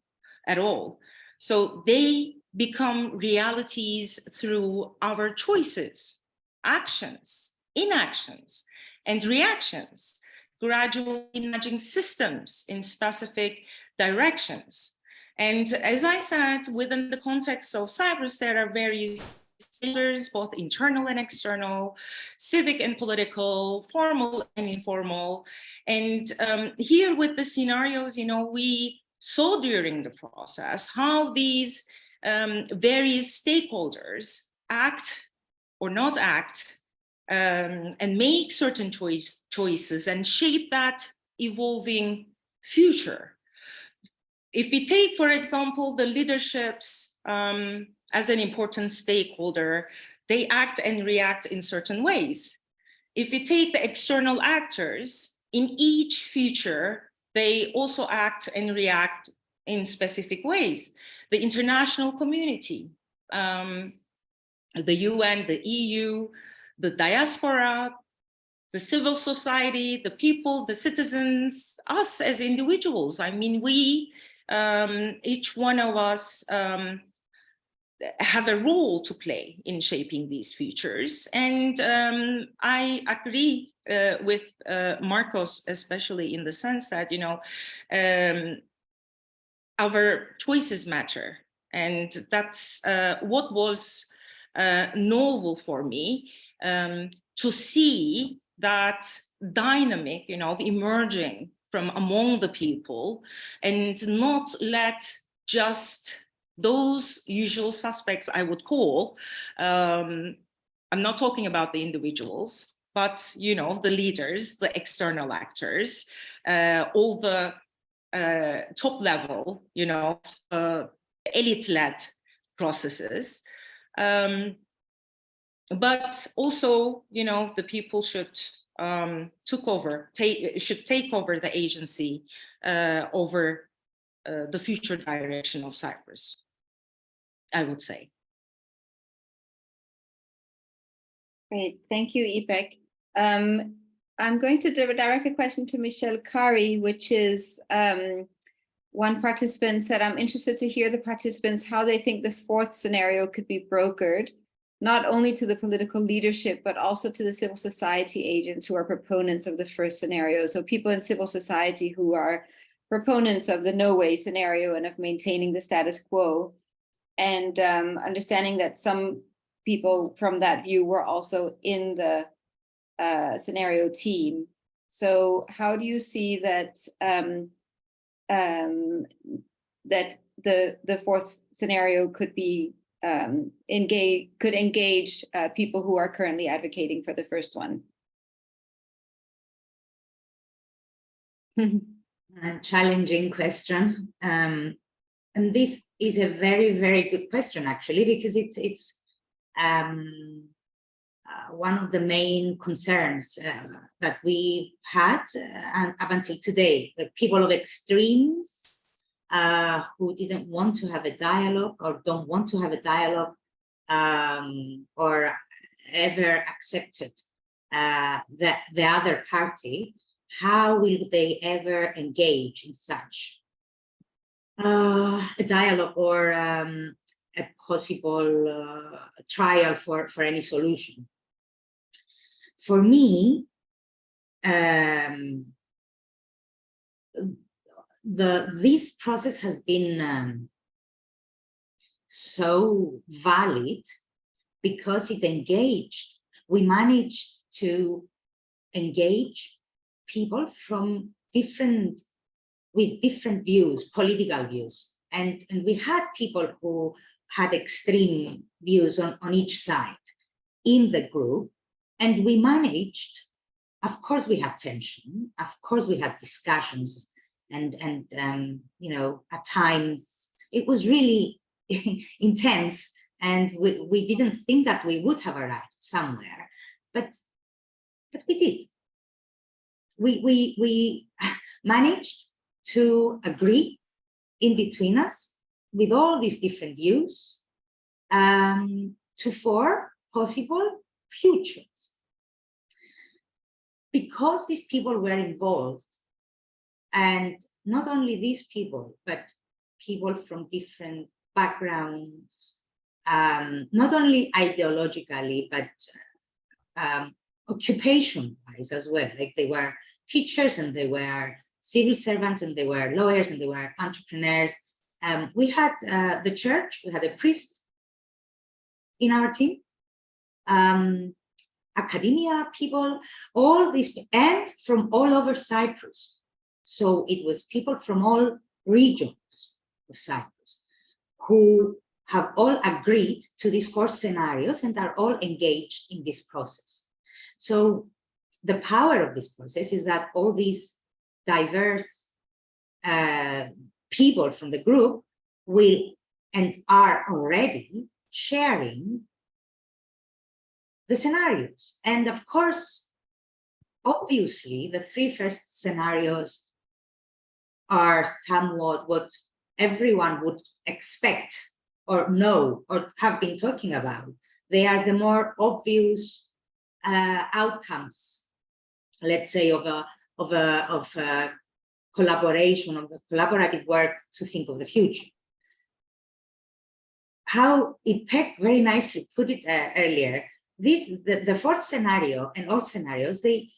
at all. So they become realities through our choices, actions, inactions, and reactions, gradually nudging systems in specific directions. And as I said, within the context of Cyprus, there are various stages, both internal and external, civic and political, formal and informal. And here with the scenarios, you know, we saw during the process how these various stakeholders act or not act and make certain choices and shape that evolving future. If we take, for example, the leaderships as an important stakeholder, they act and react in certain ways. If we take the external actors, in each future, they also act and react in specific ways. The international community, the UN, the EU, the diaspora, the civil society, the people, the citizens, us as individuals. I mean, we, each one of us have a role to play in shaping these futures. And I agree with Marcos, especially in the sense that, you know, our choices matter. And that's what was novel for me, to see that dynamic, you know, of emerging from among the people, and not let just those usual suspects, I would call, I'm not talking about the individuals, but, you know, the leaders, the external actors, all the top level, you know, elite-led processes. But also, you know, the people should take over the agency over the future direction of Cyprus, I would say. Great, thank you, Ipek. I'm going to direct a question to Michelle Kari, which is, one participant said, I'm interested to hear the participants how they think the fourth scenario could be brokered, not only to the political leadership, but also to the civil society agents who are proponents of the first scenario. So people in civil society who are proponents of the no-way scenario and of maintaining the status quo, and understanding that some people from that view were also in the scenario team. So how do you see that that the fourth scenario could be engage people who are currently advocating for the first one? A challenging question, and this is a very, very good question, actually, because it's one of the main concerns that we've had up until today, the people of extremes who didn't want to have a dialogue or don't want to have a dialogue or ever accepted the other party. How will they ever engage in such a dialogue or a possible trial for any solution? For me, this process has been so valid because it engaged. We managed to engage people from with different views, political views. And we had people who had extreme views on each side in the group. And we managed, of course we had tension, of course we had discussions, and you know, at times it was really intense, and we didn't think that we would have arrived somewhere, but we did. We managed to agree in between us with all these different views to form possible futures. Because these people were involved, and not only these people, but people from different backgrounds, not only ideologically, but occupation-wise as well. Like they were teachers, and they were civil servants, and they were lawyers, and they were entrepreneurs. We had the church, we had a priest in our team, academia people, all these, and from all over Cyprus. So it was people from all regions of Cyprus who have all agreed to these 4 scenarios and are all engaged in this process. So the power of this process is that all these diverse people from the group will and are already sharing the scenarios. And of course, obviously, the 3 first scenarios are somewhat what everyone would expect or know or have been talking about. They are the more obvious outcomes, let's say, of collaboration, of a collaborative work to think of the future. How Ipek very nicely put it earlier, the 4th scenario and all scenarios, they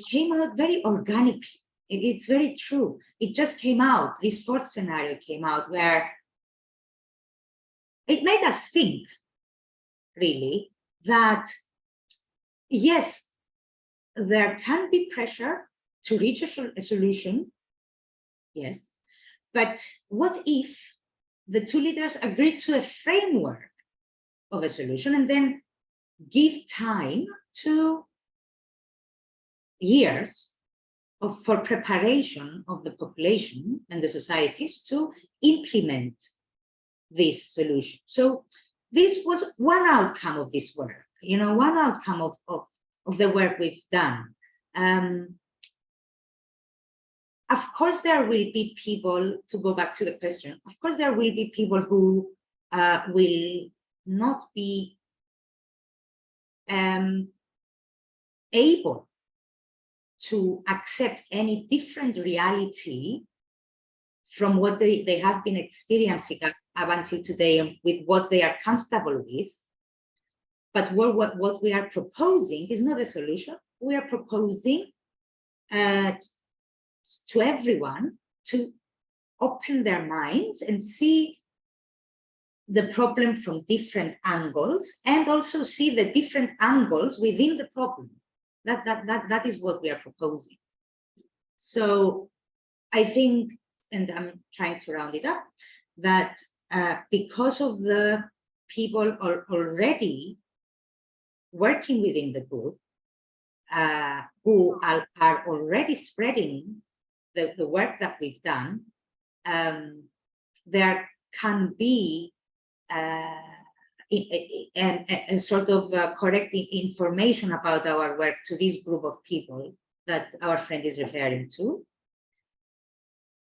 came out very organically. It's very true. It just came out. This 4th scenario came out where it made us think, really, that yes, there can be pressure to reach a solution, yes, but what if the 2 leaders agreed to a framework of a solution and then give time to years for preparation of the population and the societies to implement this solution? So this was one outcome of this work, you know, one outcome of the work we've done. Of course, there will be people, to go back to the question, of course, there will be people who will not be able to accept any different reality from what they have been experiencing up until today and with what they are comfortable with. But what we are proposing is not a solution. We are proposing to everyone to open their minds and see the problem from different angles, and also see the different angles within the problem. That is what we are proposing. So I think, and I'm trying to round it up, that because of the people already working within the group, who are already spreading the work that we've done, there can be and sort of correct information about our work to this group of people that our friend is referring to.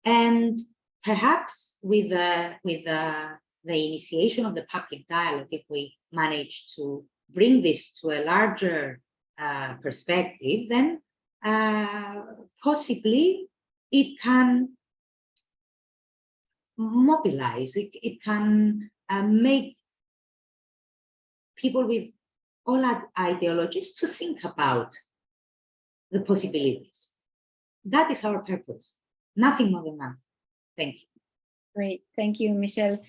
And perhaps with the initiation of the public dialogue, if we manage to bring this to a larger perspective, then possibly it can mobilize, it can make people with all ideologies to think about the possibilities. That is our purpose, nothing more than that. Thank you. Great, thank you, Michelle.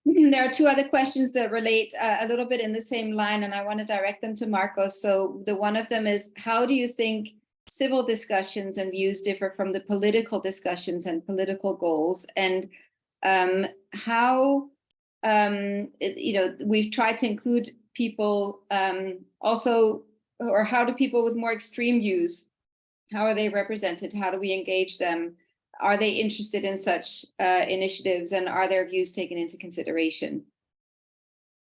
There are two other questions that relate a little bit in the same line, and I want to direct them to Marcos. So the one of them is, how do you think civil discussions and views differ from the political discussions and political goals? And how, we've tried to include people also, or how do people with more extreme views, how are they represented? How do we engage them? Are they interested in such initiatives, and are their views taken into consideration?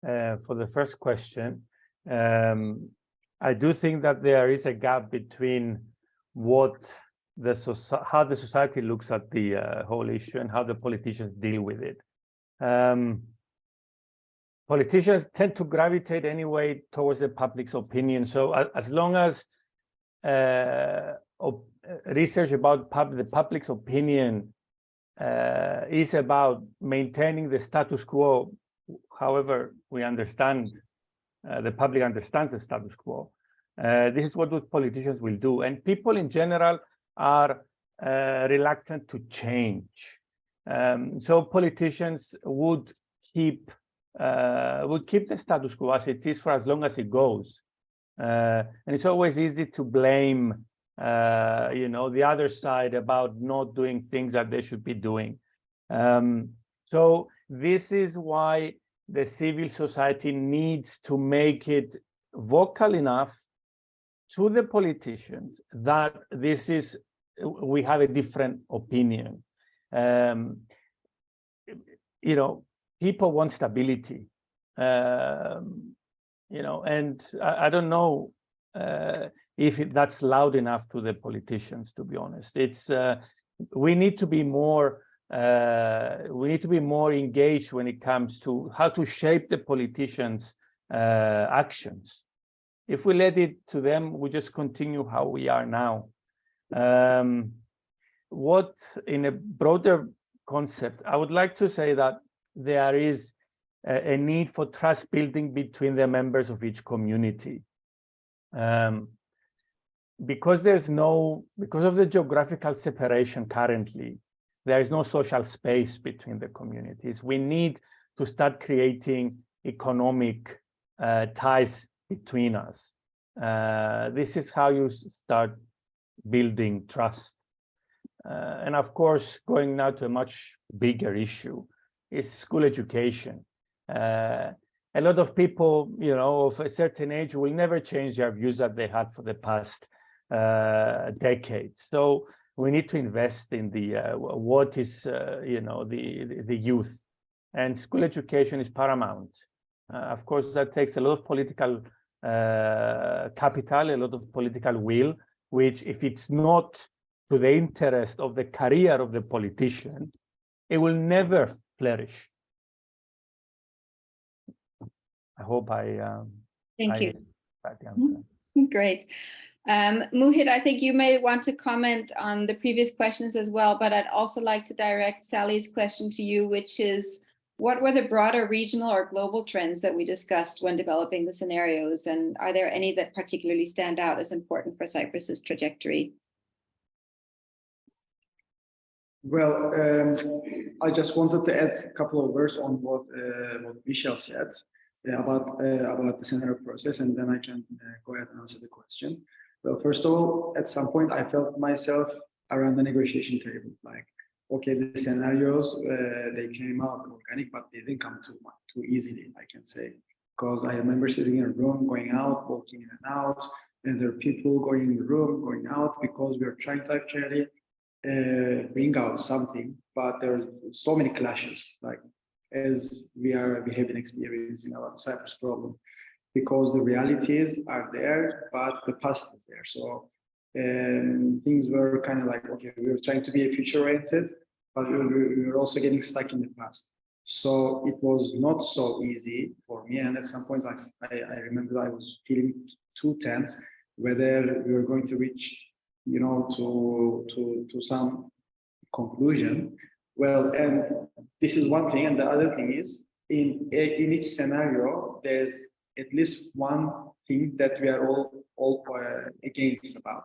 For the first question, I do think that there is a gap between how the society looks at the whole issue and how the politicians deal with it. Politicians tend to gravitate anyway towards the public's opinion. So as long as research about the public's opinion is about maintaining the status quo, however we understand, the public understands the status quo, this is what politicians will do. And people in general are reluctant to change. So politicians would keep the status quo as it is for as long as it goes. And it's always easy to blame the other side about not doing things that they should be doing. So this is why the civil society needs to make it vocal enough to the politicians that we have a different opinion. People want stability, and I don't know if that's loud enough to the politicians, to be honest. We need to be more engaged when it comes to how to shape the politicians' actions. If we let it to them, we just continue how we are now. What, in a broader concept, I would like to say that there is a need for trust building between the members of each community. Because of the geographical separation currently, there is no social space between the communities. We need to start creating economic ties between us. This is how you start building trust. And of course, going now to a much bigger issue is school education. A lot of people, of a certain age will never change their views that they had for the past decades. So we need to invest in the youth, and school education is paramount. Of course, that takes a lot of political capital, a lot of political will, which, if it's not to the interest of the career of the politician, it will never flourish. I hope Thank you. Great. Muhit, I think you may want to comment on the previous questions as well, but I'd also like to direct Sally's question to you, which is, what were the broader regional or global trends that we discussed when developing the scenarios? And are there any that particularly stand out as important for Cyprus's trajectory? Well, I just wanted to add a couple of words on what Michelle said about the scenario process, and then I can go ahead and answer the question. Well, first of all, at some point, I felt myself around the negotiation table. Like, okay, the scenarios, they came out organic, but they didn't come too easily, I can say. Because I remember sitting in a room, going out, walking in and out, and there are people going in the room, going out, because we are trying to actually bring out something, but there are so many clashes. Like, as we have been experiencing about the Cyprus problem, because the realities are there, but the past is there. So things were kind of like, okay, we were trying to be future-oriented, but we were also getting stuck in the past. So it was not so easy for me. And at some points, I remember I was feeling too tense, whether we were going to reach, you know, to some conclusion. Well, and this is one thing. And the other thing is, in each scenario, there's at least one thing that we are all against about.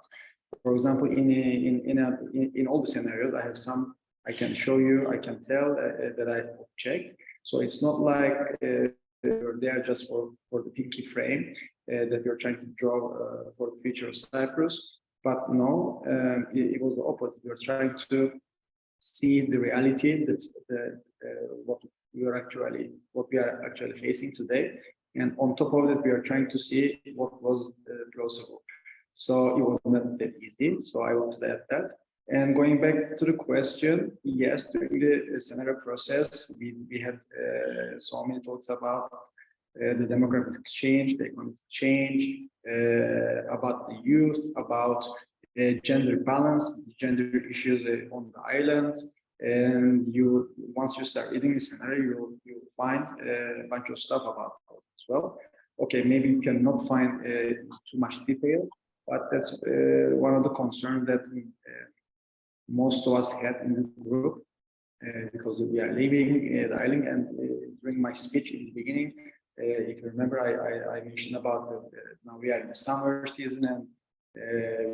For example, in all the scenarios, I have some. I can show you. I can tell that I checked. So it's not like you're there just for the pinky frame that you're trying to draw for the future of Cyprus. But no, it was the opposite. We're trying to see the reality that what we are actually facing today, and on top of that, we are trying to see what was plausible. So it was not that easy. So I want to add that. And going back to the question, yes, during the scenario process, we had so many talks about the demographic change, the economic change, about the youth, about gender balance, gender issues on the island. And once you start reading the scenario, you find a bunch of stuff about it as well. Okay, maybe you cannot find too much detail, but that's one of the concerns that most of us had in the group, because we are leaving the island. And during my speech in the beginning, if you remember, I mentioned about now we are in the summer season, and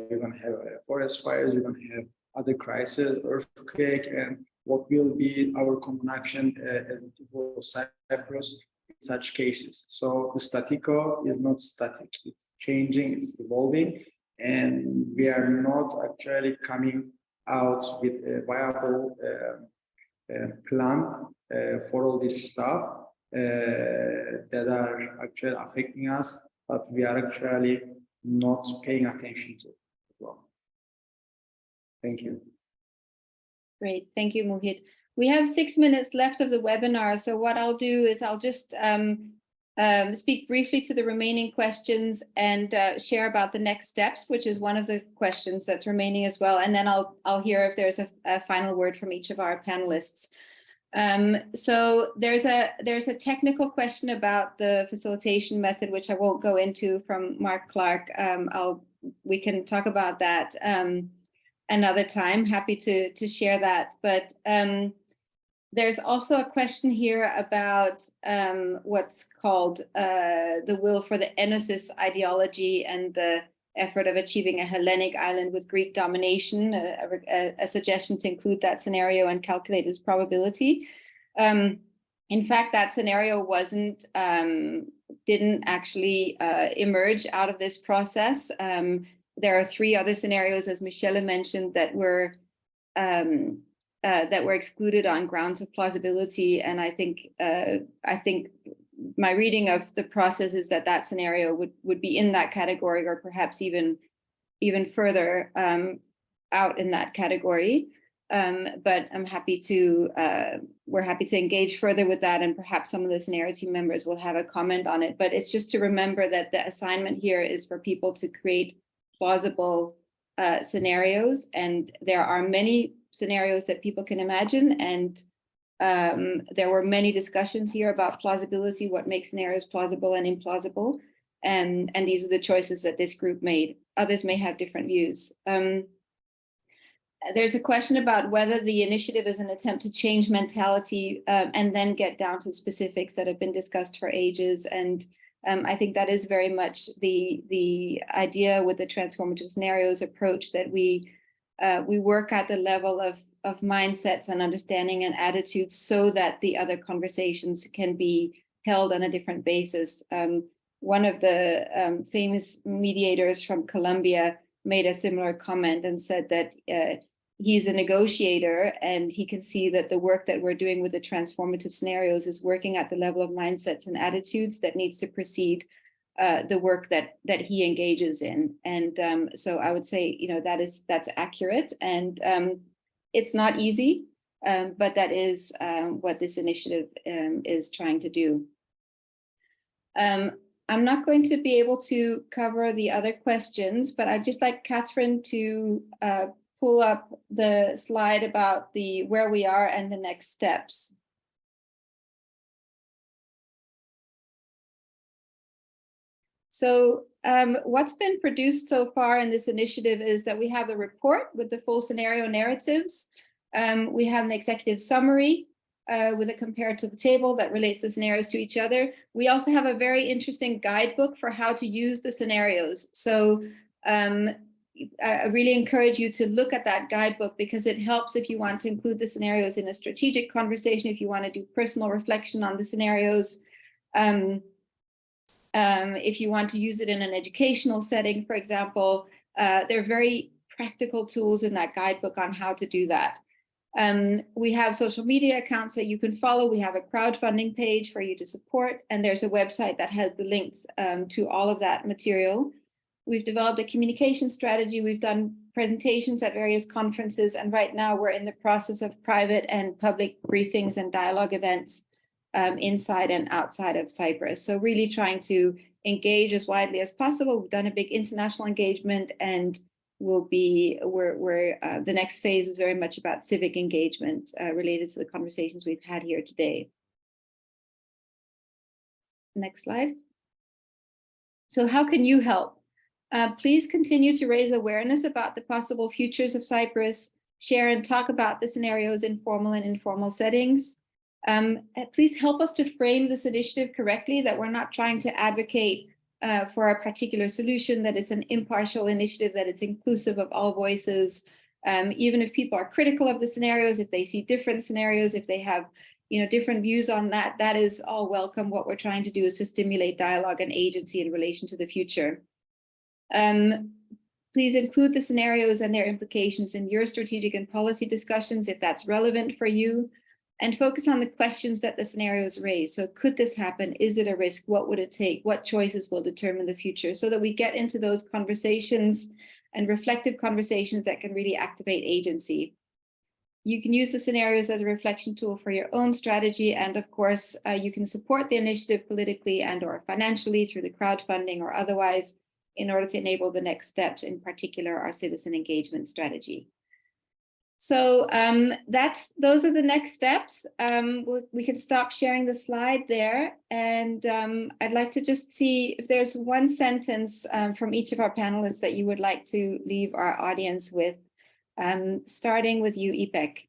we're going to have forest fires, we're going to have other crises, earthquake, and what will be our common action as the people of Cyprus in such cases. So the statico is not static, it's changing, it's evolving, and we are not actually coming out with a viable plan for all this stuff that are actually affecting us, but we are actually not paying attention to as well. Thank you. Great, thank you, Muhit. We have 6 minutes left of the webinar, so what I'll do is I'll just speak briefly to the remaining questions and share about the next steps, which is one of the questions that's remaining as well. And then I'll hear if there's a final word from each of our panelists. So there's a technical question about the facilitation method, which I won't go into, from Mark Clark. We can talk about that another time. Happy to share that. But there's also a question here about what's called the will for the Enosis ideology and the effort of achieving a Hellenic island with Greek domination, a suggestion to include that scenario and calculate its probability. In fact, that scenario didn't actually emerge out of this process. There are 3 other scenarios, as Michelle mentioned, that were excluded on grounds of plausibility, and I think my reading of the process is that scenario would be in that category, or perhaps even further out in that category. But we're happy to engage further with that, and perhaps some of the scenario team members will have a comment on it. But it's just to remember that the assignment here is for people to create plausible scenarios, and there are many scenarios that people can imagine, and there were many discussions here about plausibility, what makes scenarios plausible and implausible, and these are the choices that this group made. Others may have different views. There's a question about whether the initiative is an attempt to change mentality and then get down to specifics that have been discussed for ages. And I think that is very much the idea with the transformative scenarios approach, that we work at the level of mindsets and understanding and attitudes so that the other conversations can be held on a different basis. One of the famous mediators from Colombia made a similar comment and said that he's a negotiator, and he can see that the work that we're doing with the transformative scenarios is working at the level of mindsets and attitudes that needs to precede the work that he engages in. And so I would say, that's accurate, and it's not easy. but that is what this initiative is trying to do. I'm not going to be able to cover the other questions, but I'd just like Catherine to pull up the slide about where we are and the next steps. So what's been produced so far in this initiative is that we have a report with the full scenario narratives. We have an executive summary with a comparative table that relates the scenarios to each other. We also have a very interesting guidebook for how to use the scenarios. So I really encourage you to look at that guidebook because it helps if you want to include the scenarios in a strategic conversation, if you want to do personal reflection on the scenarios. If you want to use it in an educational setting, for example, there are very practical tools in that guidebook on how to do that. We have social media accounts that you can follow. We have a crowdfunding page for you to support, and there's a website that has the links to all of that material. We've developed a communication strategy. We've done presentations at various conferences, and right now we're in the process of private and public briefings and dialogue events inside and outside of Cyprus. So really trying to engage as widely as possible. We've done a big international engagement, and the next phase is very much about civic engagement related to the conversations we've had here today. Next slide. So how can you help? Please continue to raise awareness about the possible futures of Cyprus, share and talk about the scenarios in formal and informal settings. Please help us to frame this initiative correctly, that we're not trying to advocate for a particular solution, that it's an impartial initiative, that it's inclusive of all voices. Even if people are critical of the scenarios, if they see different scenarios, if they have different views on that, that is all welcome. What we're trying to do is to stimulate dialogue and agency in relation to the future. Please include the scenarios and their implications in your strategic and policy discussions if that's relevant for you. And focus on the questions that the scenarios raise. So could this happen? Is it a risk? What would it take? What choices will determine the future? So that we get into those conversations and reflective conversations that can really activate agency. You can use the scenarios as a reflection tool for your own strategy. And of course, you can support the initiative politically and or financially through the crowdfunding or otherwise in order to enable the next steps, in particular, our citizen engagement strategy. So those are the next steps. We can stop sharing the slide there. And I'd like to just see if there's one sentence from each of our panelists that you would like to leave our audience with, starting with you, Ipek.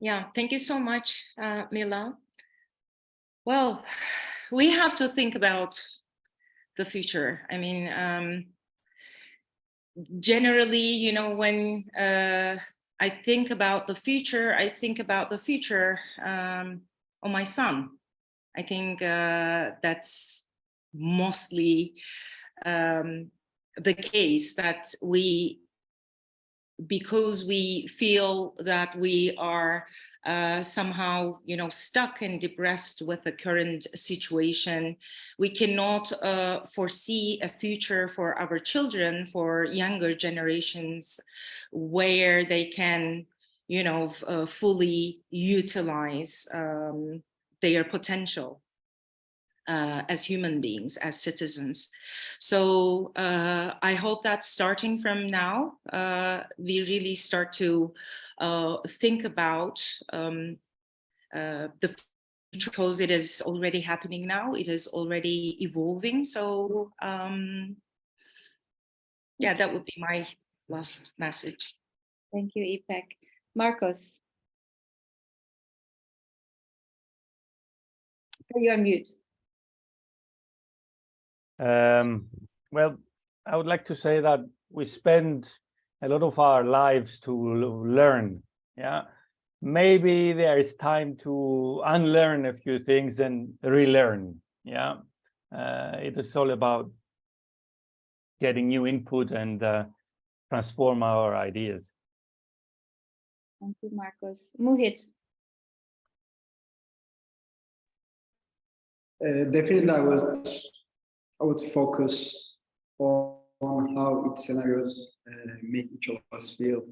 Yeah, thank you so much, Mille. Well, we have to think about the future. I mean, generally, when I think about the future, I think about the future of my son. I think that's mostly the case, that because we feel that we are somehow, stuck and depressed with the current situation, we cannot foresee a future for our children, for younger generations, where they can, fully utilize their potential as human beings, as citizens. So I hope that starting from now, we really start to think about the future, because it is already happening now, it is already evolving. So yeah, that would be my last message. Thank you, Ipek. Marcos. You're on mute. Well, I would like to say that we spend a lot of our lives to learn. Yeah, maybe there is time to unlearn a few things and relearn. Yeah, it is all about getting new input and transform our ideas. Thank you, Marcos. Muhit. Definitely, I would focus on how each scenarios make each of us feel.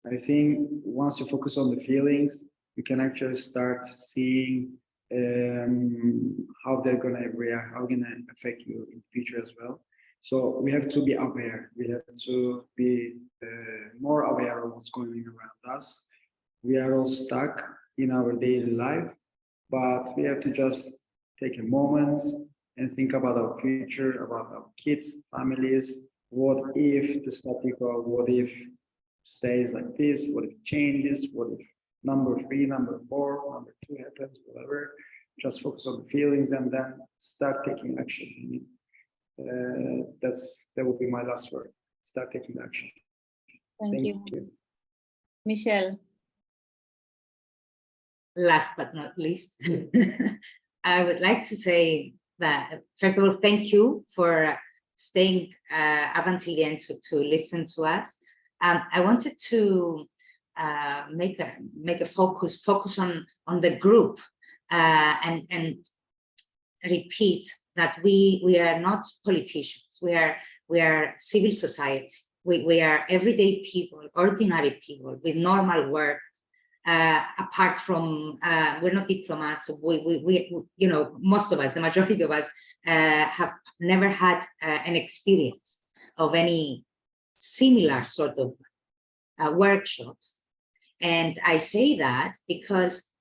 I think once you focus on the feelings, you can actually start seeing how they're gonna react, how gonna affect you in the future as well. So we have to be aware. We have to be more aware of what's going on around us. We are all stuck in our daily life, but we have to just take a moment and think about our future, about our kids, families. What if the static quo? What if stays like this? What if it changes? What if number 3, number 4, number 2 happens? Whatever. Just focus on the feelings and then start taking action. That will be my last word. Start taking action. Thank you. Michelle. Last but not least, I would like to say that, first of all, thank you for staying up until the end to listen to us. I wanted to make a focus on the group and repeat that we are not politicians. We are civil society. We are everyday people, ordinary people with normal work. Apart from, we're not diplomats. We you know, most of us, the majority of us, have never had an experience of any similar sort of workshops. And I say that because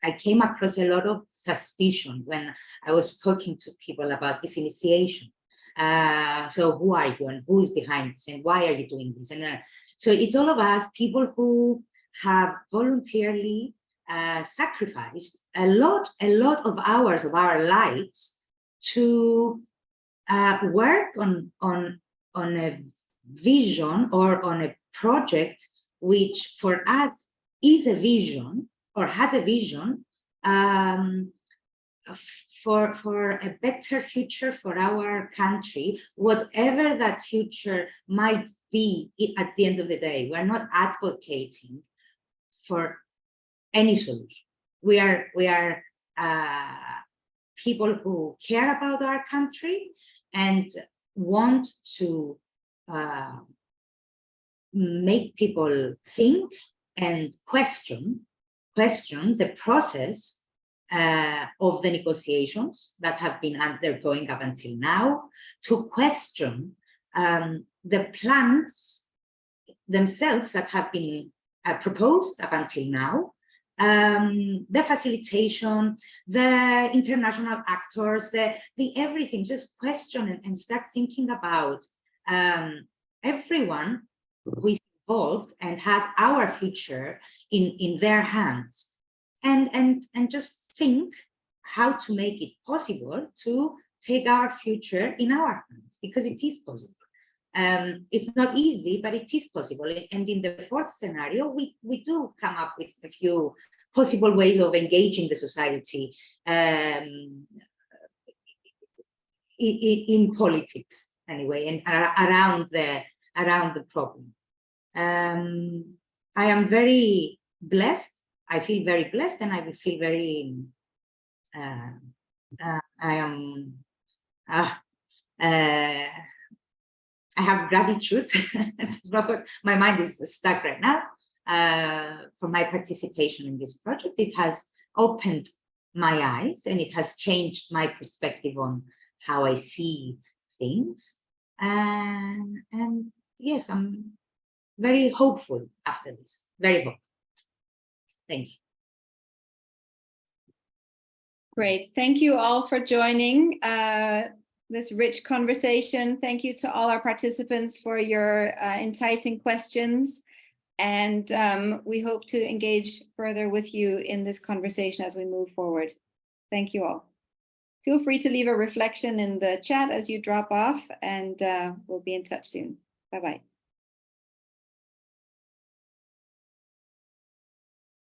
I came across a lot of suspicion when I was talking to people about this initiation. So who are you and who is behind this and why are you doing this? And so it's all of us, people who have voluntarily sacrificed a lot of hours of our lives to work on a vision or on a project which for us is a vision or has a vision for a better future for our country, whatever that future might be at the end of the day. We're not advocating for any solution. We are people who care about our country and want to make people think and question the process of the negotiations that have been undergoing up until now, to question the plans themselves that have been proposed up until now, the facilitation, the international actors, the everything, just question and start thinking about everyone who is involved and has our future in their hands, and just think how to make it possible to take our future in our hands, because it is possible. It's not easy, but it is possible. And in the fourth scenario, we do come up with a few possible ways of engaging the society in politics, anyway, and around the problem. I am very blessed. I feel very blessed, and I will feel very. I have gratitude. My mind is stuck right now for my participation in this project. It has opened my eyes and it has changed my perspective on how I see things. And yes, I'm very hopeful after this, very hopeful. Thank you. Great. Thank you all for joining this rich conversation. Thank you to all our participants for your enticing questions. And we hope to engage further with you in this conversation as we move forward. Thank you all. Feel free to leave a reflection in the chat as you drop off, and we'll be in touch soon. Bye-bye.